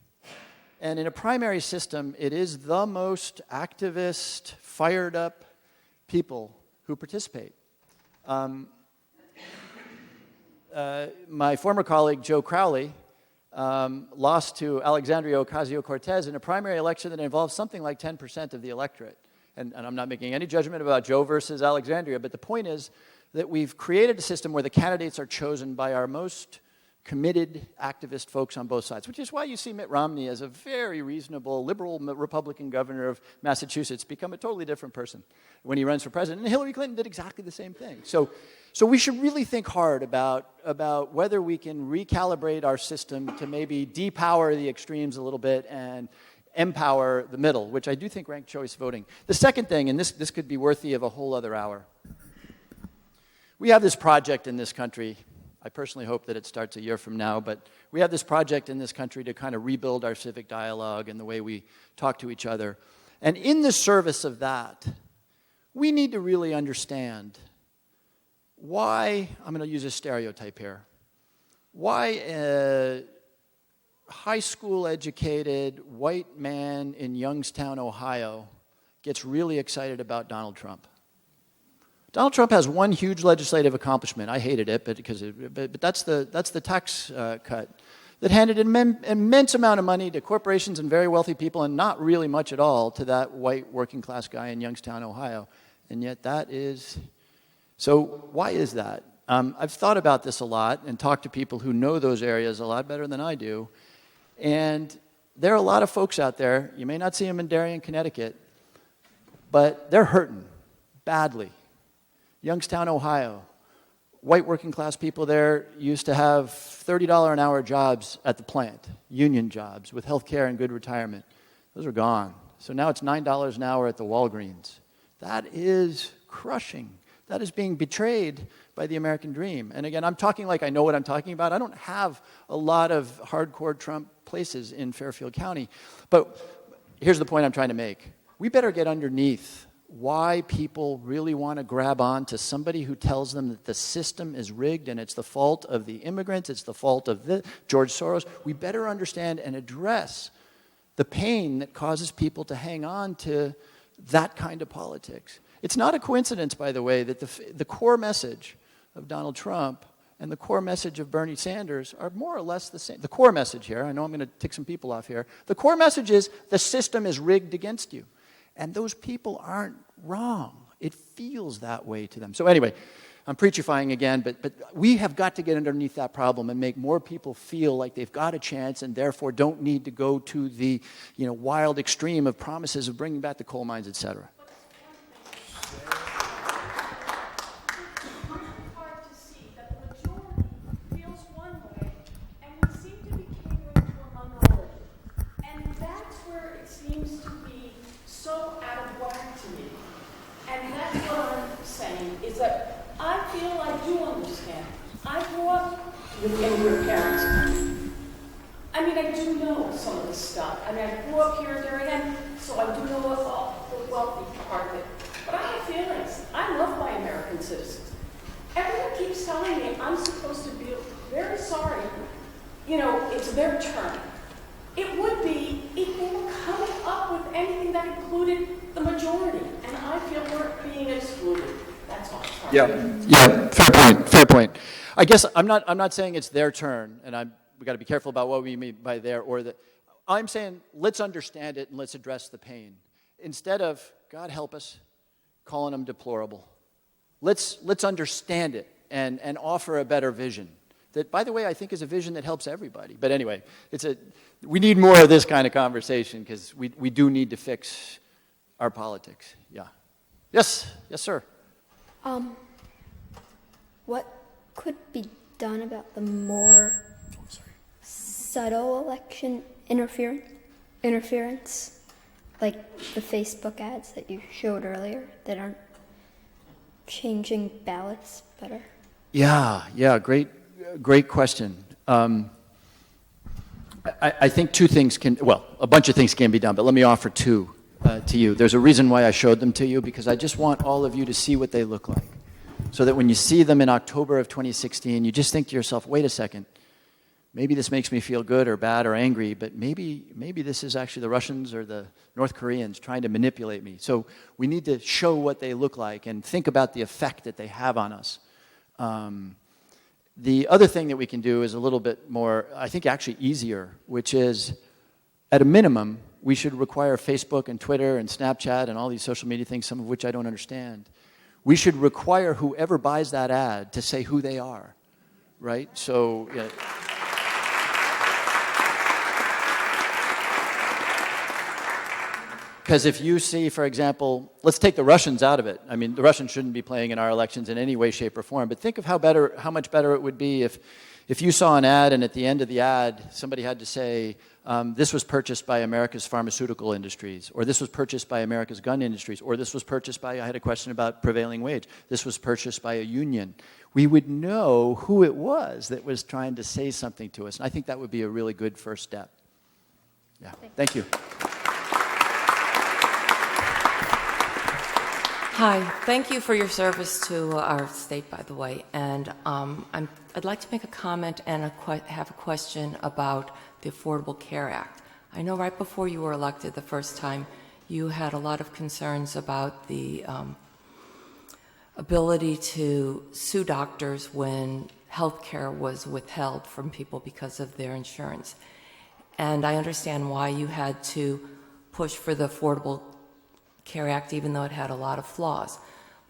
S2: And in a primary system, it is the most activist, fired up people who participate. My former colleague, Joe Crowley, lost to Alexandria Ocasio-Cortez in a primary election that involved something like 10% of the electorate. And I'm not making any judgment about Joe versus Alexandria, but the point is that we've created a system where the candidates are chosen by our most committed activist folks on both sides, which is why you see Mitt Romney as a very reasonable, liberal Republican governor of Massachusetts become a totally different person when he runs for president. And Hillary Clinton did exactly the same thing. So we should really think hard about whether we can recalibrate our system to maybe depower the extremes a little bit and empower the middle, which I do think ranked choice voting. The second thing, and this could be worthy of a whole other hour, we have this project in this country. I personally hope that it starts a year from now, but we have this project in this country to kind of rebuild our civic dialogue and the way we talk to each other. And in the service of that, we need to really understand why, I'm going to use a stereotype here, why a high school educated white man in Youngstown, Ohio gets really excited about Donald Trump. Donald Trump has one huge legislative accomplishment. I hated it, but that's the tax cut that handed an immense amount of money to corporations and very wealthy people, and not really much at all to that white working class guy in Youngstown, Ohio. And yet that is so. Why is that? I've thought about this a lot and talked to people who know those areas a lot better than I do. And there are a lot of folks out there. You may not see them in Darien, Connecticut, but they're hurting badly. Youngstown, Ohio. White working class people there used to have $30 an hour jobs at the plant, union jobs with health care and good retirement. Those are gone. So now it's $9 an hour at the Walgreens. That is crushing. That is being betrayed by the American dream. And again, I'm talking like I know what I'm talking about. I don't have a lot of hardcore Trump places in Fairfield County. But here's the point I'm trying to make. We better get underneath why people really want to grab on to somebody who tells them that the system is rigged and it's the fault of the immigrants, it's the fault of George Soros. We better understand and address the pain that causes people to hang on to that kind of politics. It's not a coincidence, by the way, that the core message of Donald Trump and the core message of Bernie Sanders are more or less the same. The core message here, I know I'm going to tick some people off here, the core message is the system is rigged against you. And those people aren't wrong. It feels that way to them. So anyway, I'm preachifying again, but we have got to get underneath that problem and make more people feel like they've got a chance and therefore don't need to go to the wild extreme of promises of bringing back the coal mines, et cetera.
S14: Hard to see that the majority And that's what I'm saying, is that I feel I do understand. I grew up with immigrant parents. I mean, I do know some of this stuff. I mean, I grew up here in Darien, so I do know all the wealthy part of it. But I have feelings. I love my American citizens. Everyone keeps telling me I'm supposed to be very sorry. You know, it's their turn. It would be if they were coming up with anything that included the majority, and I feel we're being excluded. That's all. Sorry.
S2: Yeah. Fair point. Fair point. I guess I'm not saying it's their turn, and we got to be careful about what we mean by their or the. I'm saying let's understand it and let's address the pain instead of God help us calling them deplorable. Let's understand it and offer a better vision. That, by the way, I think is a vision that helps everybody. But anyway, we need more of this kind of conversation because we do need to fix our politics. Yeah. Yes, sir.
S12: What could be done about the more subtle election interference, like the Facebook ads that you showed earlier that aren't changing ballots better?
S2: Yeah, great question. I think two things a bunch of things can be done, but let me offer two to you. There's a reason why I showed them to you, because I just want all of you to see what they look like, so that when you see them in October of 2016, you just think to yourself, wait a second, maybe this makes me feel good or bad or angry, but maybe this is actually the Russians or the North Koreans trying to manipulate me. So we need to show what they look like and think about the effect that they have on us. The other thing that we can do is a little bit more, I think actually easier, which is, at a minimum, we should require Facebook and Twitter and Snapchat and all these social media things, some of which I don't understand. We should require whoever buys that ad to say who they are, right? So, yeah. Because if you see, for example, let's take the Russians out of it. I mean, the Russians shouldn't be playing in our elections in any way, shape, or form. But think of how much better it would be if you saw an ad and at the end of the ad, somebody had to say, this was purchased by America's pharmaceutical industries, or this was purchased by America's gun industries, or this was purchased by, I had a question about prevailing wage, this was purchased by a union. We would know who it was that was trying to say something to us. And I think that would be a really good first step. Yeah, thank you.
S15: Hi, thank you for your service to our state, by the way. And I'd like to make a comment and have a question about the Affordable Care Act. I know right before you were elected the first time, you had a lot of concerns about the ability to sue doctors when health care was withheld from people because of their insurance. And I understand why you had to push for the Affordable Care Act, even though it had a lot of flaws.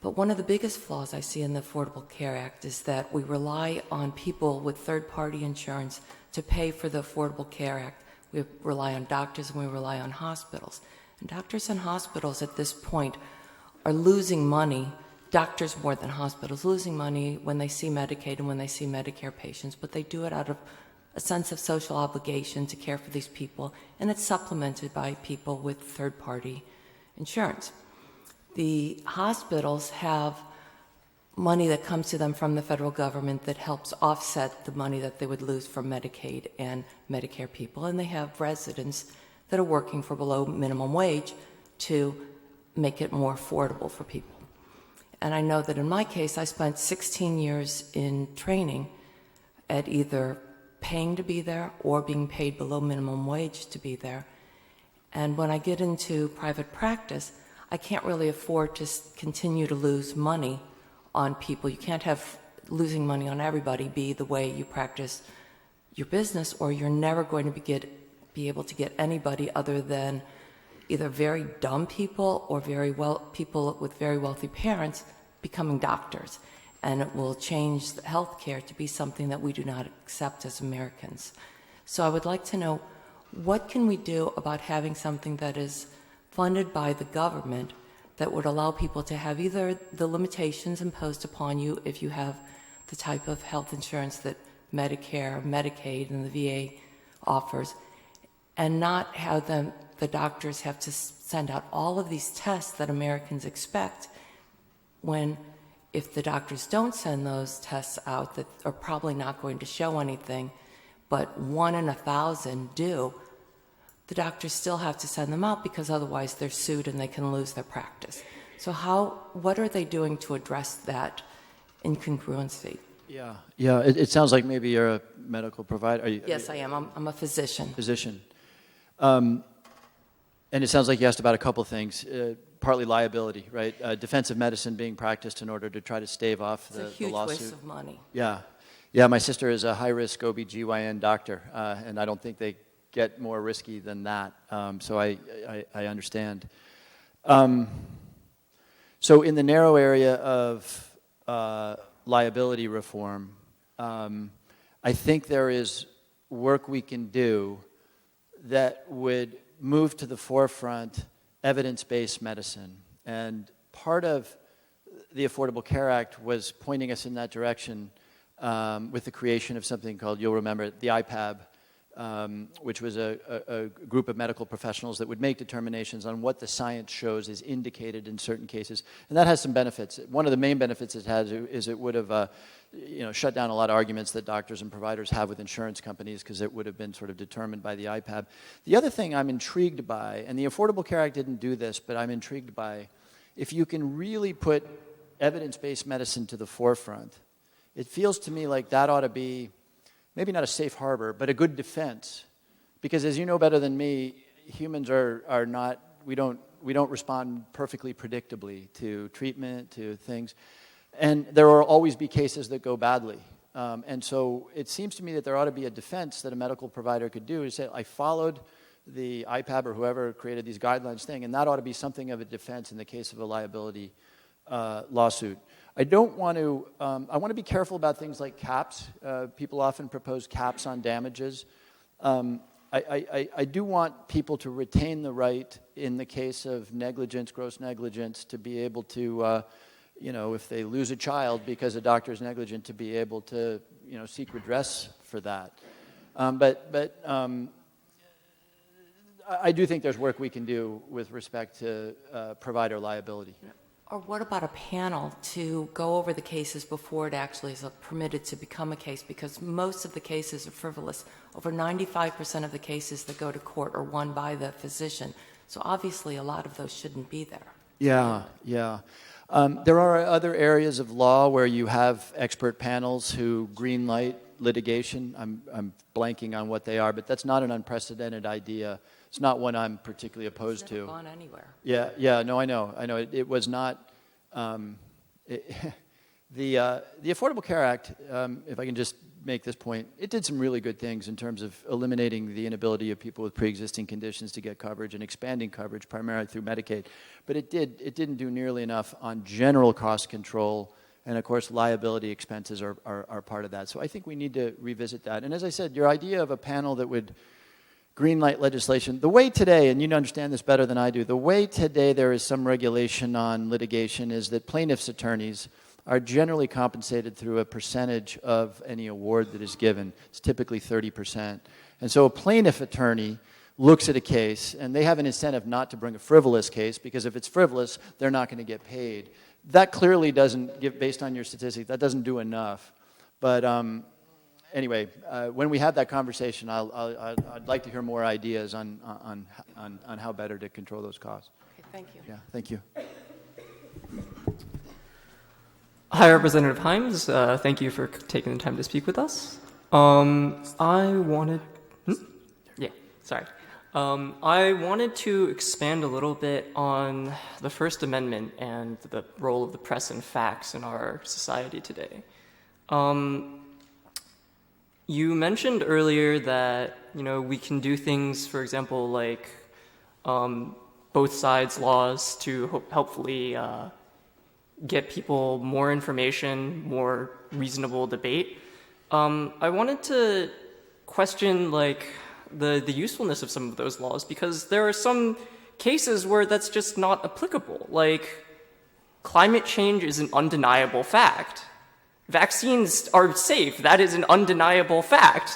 S15: But one of the biggest flaws I see in the Affordable Care Act is that we rely on people with third-party insurance to pay for the Affordable Care Act. We rely on doctors and we rely on hospitals. And doctors and hospitals at this point are losing money, doctors more than hospitals, losing money when they see Medicaid and when they see Medicare patients, but they do it out of a sense of social obligation to care for these people, and it's supplemented by people with third-party insurance. The hospitals have money that comes to them from the federal government that helps offset the money that they would lose from Medicaid and Medicare people, and they have residents that are working for below minimum wage to make it more affordable for people. And I know that in my case, I spent 16 years in training at either paying to be there or being paid below minimum wage to be there. And when I get into private practice, I can't really afford to continue to lose money on people. You can't have losing money on everybody be the way you practice your business, or you're never going to be able to get anybody other than either very dumb people or people with very wealthy parents becoming doctors. And it will change the healthcare to be something that we do not accept as Americans. So I would like to know, what can we do about having something that is funded by the government that would allow people to have either the limitations imposed upon you if you have the type of health insurance that Medicare, Medicaid, and the VA offers, and not have the doctors have to send out all of these tests that Americans expect when if the doctors don't send those tests out that are probably not going to show anything, but 1 in 1,000 do, the doctors still have to send them out because otherwise they're sued and they can lose their practice. So what are they doing to address that incongruency?
S2: Yeah. It sounds like maybe you're a medical provider.
S15: Yes, I am. I'm a physician.
S2: And it sounds like you asked about a couple things. Partly liability, right? Defensive medicine being practiced in order to try to stave off the lawsuit.
S15: It's a huge waste of money.
S2: Yeah, my sister is a high-risk OBGYN doctor, and I don't think they get more risky than that. So I understand. So in the narrow area of liability reform, I think there is work we can do that would move to the forefront evidence-based medicine. And part of the Affordable Care Act was pointing us in that direction with the creation of something called, you'll remember, the IPAB, which was a group of medical professionals that would make determinations on what the science shows is indicated in certain cases. And that has some benefits. One of the main benefits it has is it would have shut down a lot of arguments that doctors and providers have with insurance companies because it would have been sort of determined by the IPAB. The other thing I'm intrigued by, and the Affordable Care Act didn't do this, but I'm intrigued by, if you can really put evidence-based medicine to the forefront, it feels to me like that ought to be maybe not a safe harbor, but a good defense. Because as you know better than me, humans are not, we don't respond perfectly predictably to treatment, to things. And there will always be cases that go badly. And so it seems to me that there ought to be a defense that a medical provider could do to say, I followed the IPAB or whoever created these guidelines thing, and that ought to be something of a defense in the case of a liability lawsuit. I want to be careful about things like caps. People often propose caps on damages. I do want people to retain the right in the case of negligence, gross negligence, to be able to, if they lose a child because a doctor is negligent, to be able to, seek redress for that. But I do think there's work we can do with respect to provider liability.
S15: Or what about a panel to go over the cases before it actually is permitted to become a case? Because most of the cases are frivolous. Over 95% of the cases that go to court are won by the physician. So obviously a lot of those shouldn't be there.
S2: Yeah. There are other areas of law where you have expert panels who green light litigation. I'm blanking on what they are, but that's not an unprecedented idea. It's not one I'm particularly opposed to.
S15: It's never gone anywhere.
S2: Yeah. No, I know. It was not. The Affordable Care Act, if I can just make this point, it did some really good things in terms of eliminating the inability of people with pre-existing conditions to get coverage and expanding coverage primarily through Medicaid. But it didn't do nearly enough on general cost control. And of course, liability expenses are part of that. So I think we need to revisit that. And as I said, your idea of a panel that would greenlight legislation, the way today, and you understand this better than I do, the way today there is some regulation on litigation is that plaintiffs' attorneys are generally compensated through a percentage of any award that is given. It's typically 30%. And so a plaintiff attorney looks at a case, and they have an incentive not to bring a frivolous case, because if it's frivolous, they're not going to get paid. That clearly doesn't, based on your statistics, that doesn't do enough. But anyway, when we have that conversation, I'd like to hear more ideas on how better to control those costs.
S15: Okay, thank you.
S2: Yeah, thank you.
S16: Hi, Representative Himes. Thank you for taking the time to speak with us. I wanted to expand a little bit on the First Amendment and the role of the press and facts in our society today. You mentioned earlier that, we can do things, for example, like both sides laws to helpfully get people more information, more reasonable debate. I wanted to question, the usefulness of some of those laws, because there are some cases where that's just not applicable. Like, climate change is an undeniable fact. Vaccines are safe. That is an undeniable fact.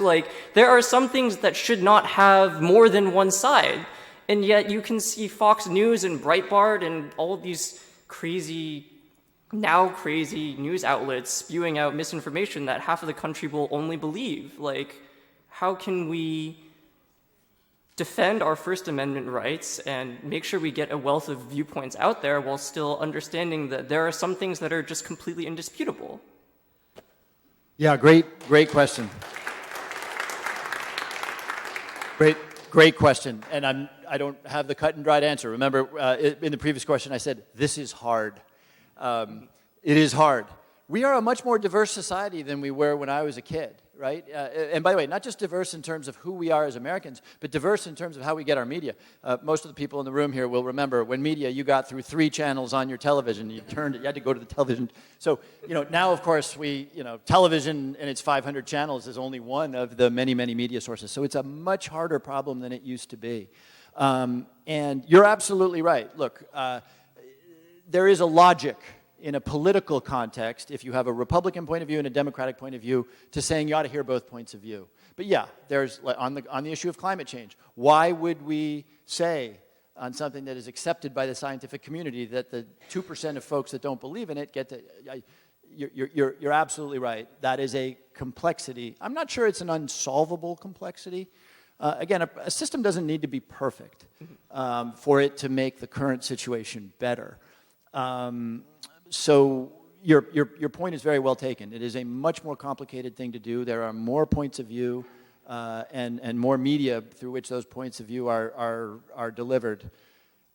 S16: There are some things that should not have more than one side, and yet you can see Fox News and Breitbart and all of these crazy now crazy news outlets spewing out misinformation that half of the country will only believe. Like, how can we defend our First Amendment rights and make sure we get a wealth of viewpoints out there while still understanding that there are some things that are just completely indisputable?
S2: Yeah, great question. Great question. And I don't have the cut and dried answer. Remember, in the previous question, I said, this is hard. It is hard. We are a much more diverse society than we were when I was a kid, right? And by the way, not just diverse in terms of who we are as Americans, but diverse in terms of how we get our media. Most of the people in the room here will remember when media, you got through 3 channels on your television. You had to go to the television. So, now, of course, television and its 500 channels is only one of the many, many media sources. So it's a much harder problem than it used to be. And you're absolutely right. Look, there is a logic in a political context, if you have a Republican point of view and a Democratic point of view, to saying you ought to hear both points of view. But yeah, there's on the issue of climate change, why would we say on something that is accepted by the scientific community that the 2% of folks that don't believe in it get to? You're absolutely right. That is a complexity. I'm not sure it's an unsolvable complexity. Again, a system doesn't need to be perfect for it to make the current situation better. So your point is very well taken. It is a much more complicated thing to do. There are more points of view and more media through which those points of view are delivered.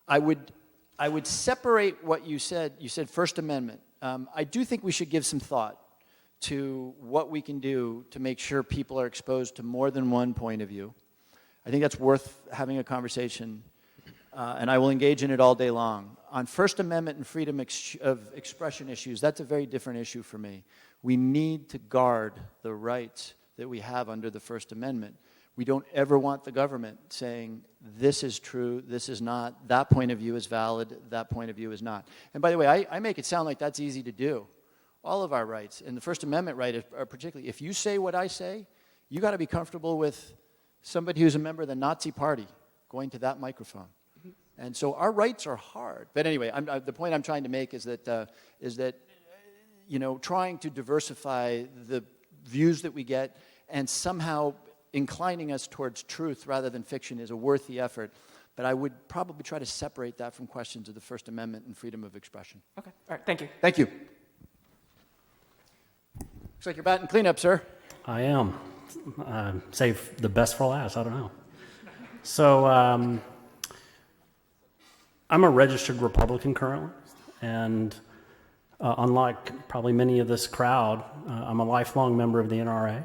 S2: I would separate what you said. You said First Amendment. I do think we should give some thought to what we can do to make sure people are exposed to more than one point of view. I think that's worth having a conversation, and I will engage in it all day long. On First Amendment and freedom of expression issues, that's a very different issue for me. We need to guard the rights that we have under the First Amendment. We don't ever want the government saying, this is true, this is not, that point of view is valid, that point of view is not. And by the way, I make it sound like that's easy to do. All of our rights, and the First Amendment right particularly, if you say what I say, you got to be comfortable with somebody who's a member of the Nazi Party going to that microphone. And so our rights are hard. But anyway, the point I'm trying to make is that trying to diversify the views that we get and somehow inclining us towards truth rather than fiction is a worthy effort. But I would probably try to separate that from questions of the First Amendment and freedom of expression.
S16: Okay. All right. Thank you.
S2: Thank you. Looks like you're batting cleanup, sir.
S17: I am. Save the best for last. I don't know. So I'm a registered Republican currently, and unlike probably many of this crowd, I'm a lifelong member of the NRA,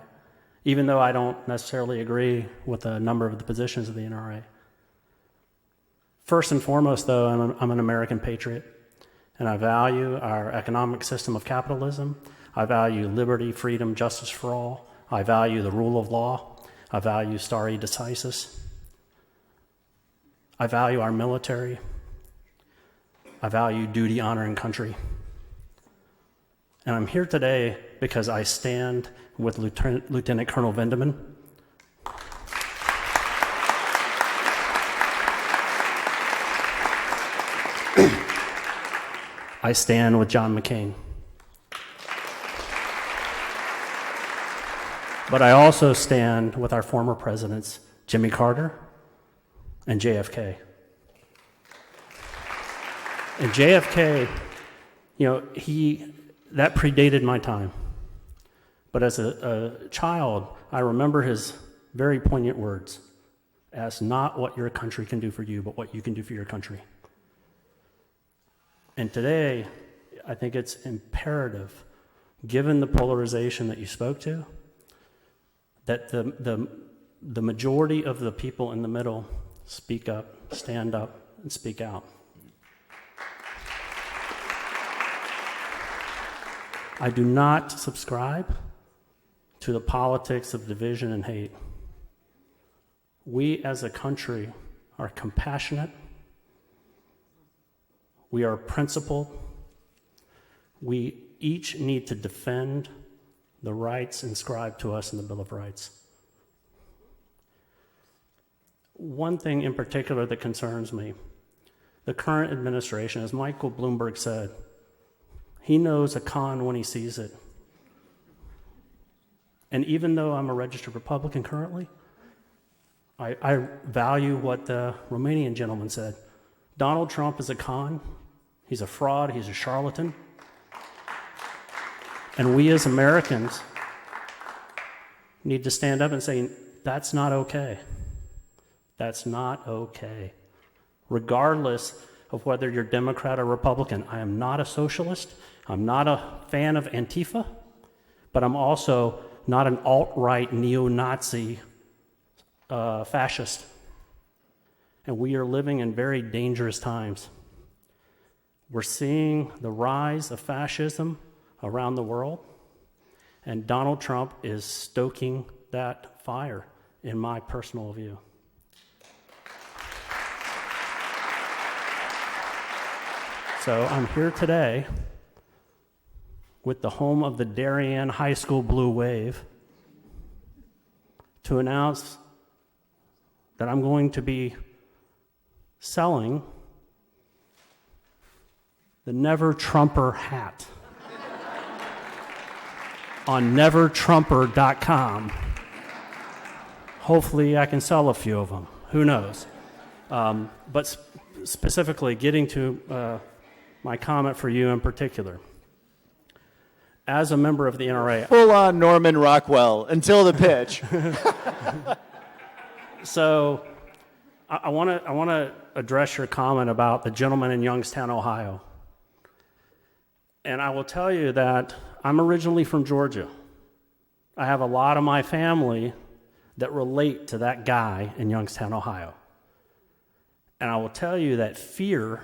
S17: even though I don't necessarily agree with a number of the positions of the NRA. First and foremost, though, I'm an American patriot, and I value our economic system of capitalism. I value liberty, freedom, justice for all. I value the rule of law. I value stare decisis. I value our military. I value duty, honor, and country. And I'm here today because I stand with Lieutenant Colonel Vendeman. I stand with John McCain. But I also stand with our former presidents, Jimmy Carter and JFK. And JFK, that predated my time. But as a child, I remember his very poignant words, ask not what your country can do for you, but what you can do for your country. And today, I think it's imperative, given the polarization that you spoke to, that the majority of the people in the middle speak up, stand up, and speak out. I do not subscribe to the politics of division and hate. We as a country are compassionate. We are principled. We each need to defend the rights inscribed to us in the Bill of Rights. One thing in particular that concerns me, the current administration, as Michael Bloomberg said, He knows a con when he sees it. And even though I'm a registered Republican currently, I value what the Romanian gentleman said. Donald Trump is a con. He's a fraud. He's a charlatan. And we as Americans need to stand up and say, that's not okay. That's not okay. Regardless of whether you're Democrat or Republican. I am not a socialist. I'm not a fan of Antifa, but I'm also not an alt-right neo-Nazi fascist. And we are living in very dangerous times. We're seeing the rise of fascism around the world, and Donald Trump is stoking that fire, in my personal view. So I'm here today with the home of the Darien High School Blue Wave to announce that I'm going to be selling the Never Trumper hat on nevertrumper.com. Hopefully I can sell a few of them. Who knows? But specifically, getting to my comment for you in particular. As a member of the NRA...
S2: Full-on Norman Rockwell until the pitch.
S17: So I want to address your comment about the gentleman in Youngstown, Ohio. And I will tell you that I'm originally from Georgia. I have a lot of my family that relate to that guy in Youngstown, Ohio. And I will tell you that fear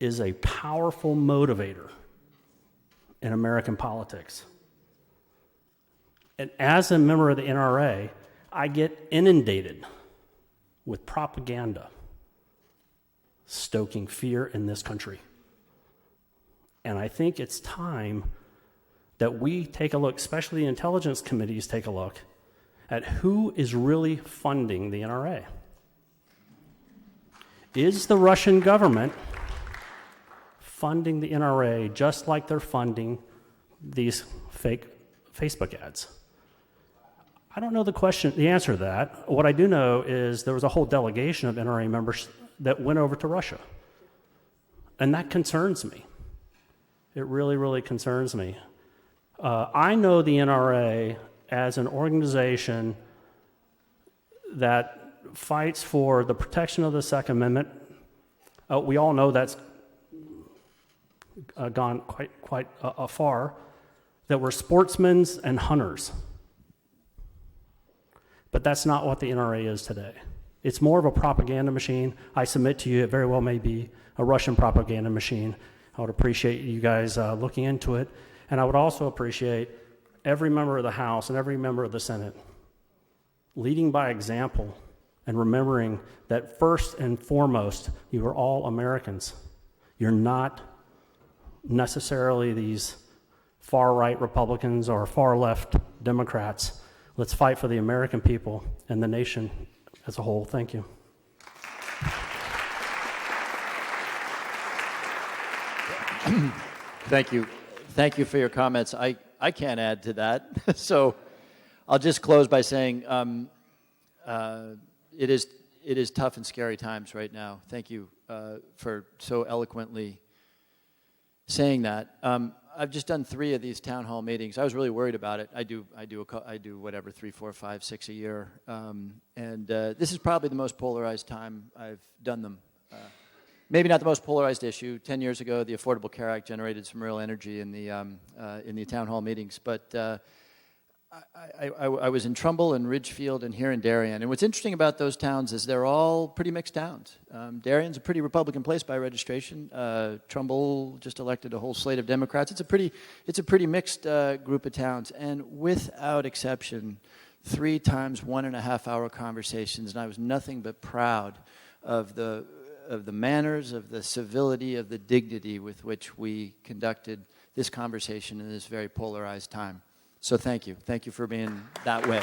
S17: is a powerful motivator in American politics. And as a member of the NRA, I get inundated with propaganda stoking fear in this country. And I think it's time that we take a look, especially the intelligence committees take a look, at who is really funding the NRA. Is the Russian government funding the NRA just like they're funding these fake Facebook ads? I don't know the answer to that. What I do know is there was a whole delegation of NRA members that went over to Russia. And that concerns me. It really, really concerns me. I know the NRA as an organization that fights for the protection of the Second Amendment. We all know that's gone quite far, that we're sportsmen and hunters. But that's not what the NRA is today. It's more of a propaganda machine. I submit to you it very well may be a Russian propaganda machine. I would appreciate you guys looking into it. And I would also appreciate every member of the House and every member of the Senate leading by example and remembering that first and foremost, you are all Americans. You're not necessarily these far-right Republicans or far-left Democrats. Let's fight for the American people and the nation as a whole. Thank you.
S2: Thank you. Thank you for your comments. I can't add to that. So I'll just close by saying it is tough and scary times right now. Thank you for so eloquently saying that. I've just done 3 of these town hall meetings. I was really worried about it. I do whatever 3, 4, 5, 6 a year, and this is probably the most polarized time I've done them. Maybe not the most polarized issue. 10 years ago, the Affordable Care Act generated some real energy in the town hall meetings. But I was in Trumbull and Ridgefield and here in Darien. And what's interesting about those towns is they're all pretty mixed towns. Darien's a pretty Republican place by registration. Trumbull just elected a whole slate of Democrats. It's a pretty mixed group of towns. And without exception, 3 times 1.5-hour conversations. And I was nothing but proud of the manners, of the civility, of the dignity with which we conducted this conversation in this very polarized time. So thank you. Thank you for being that way.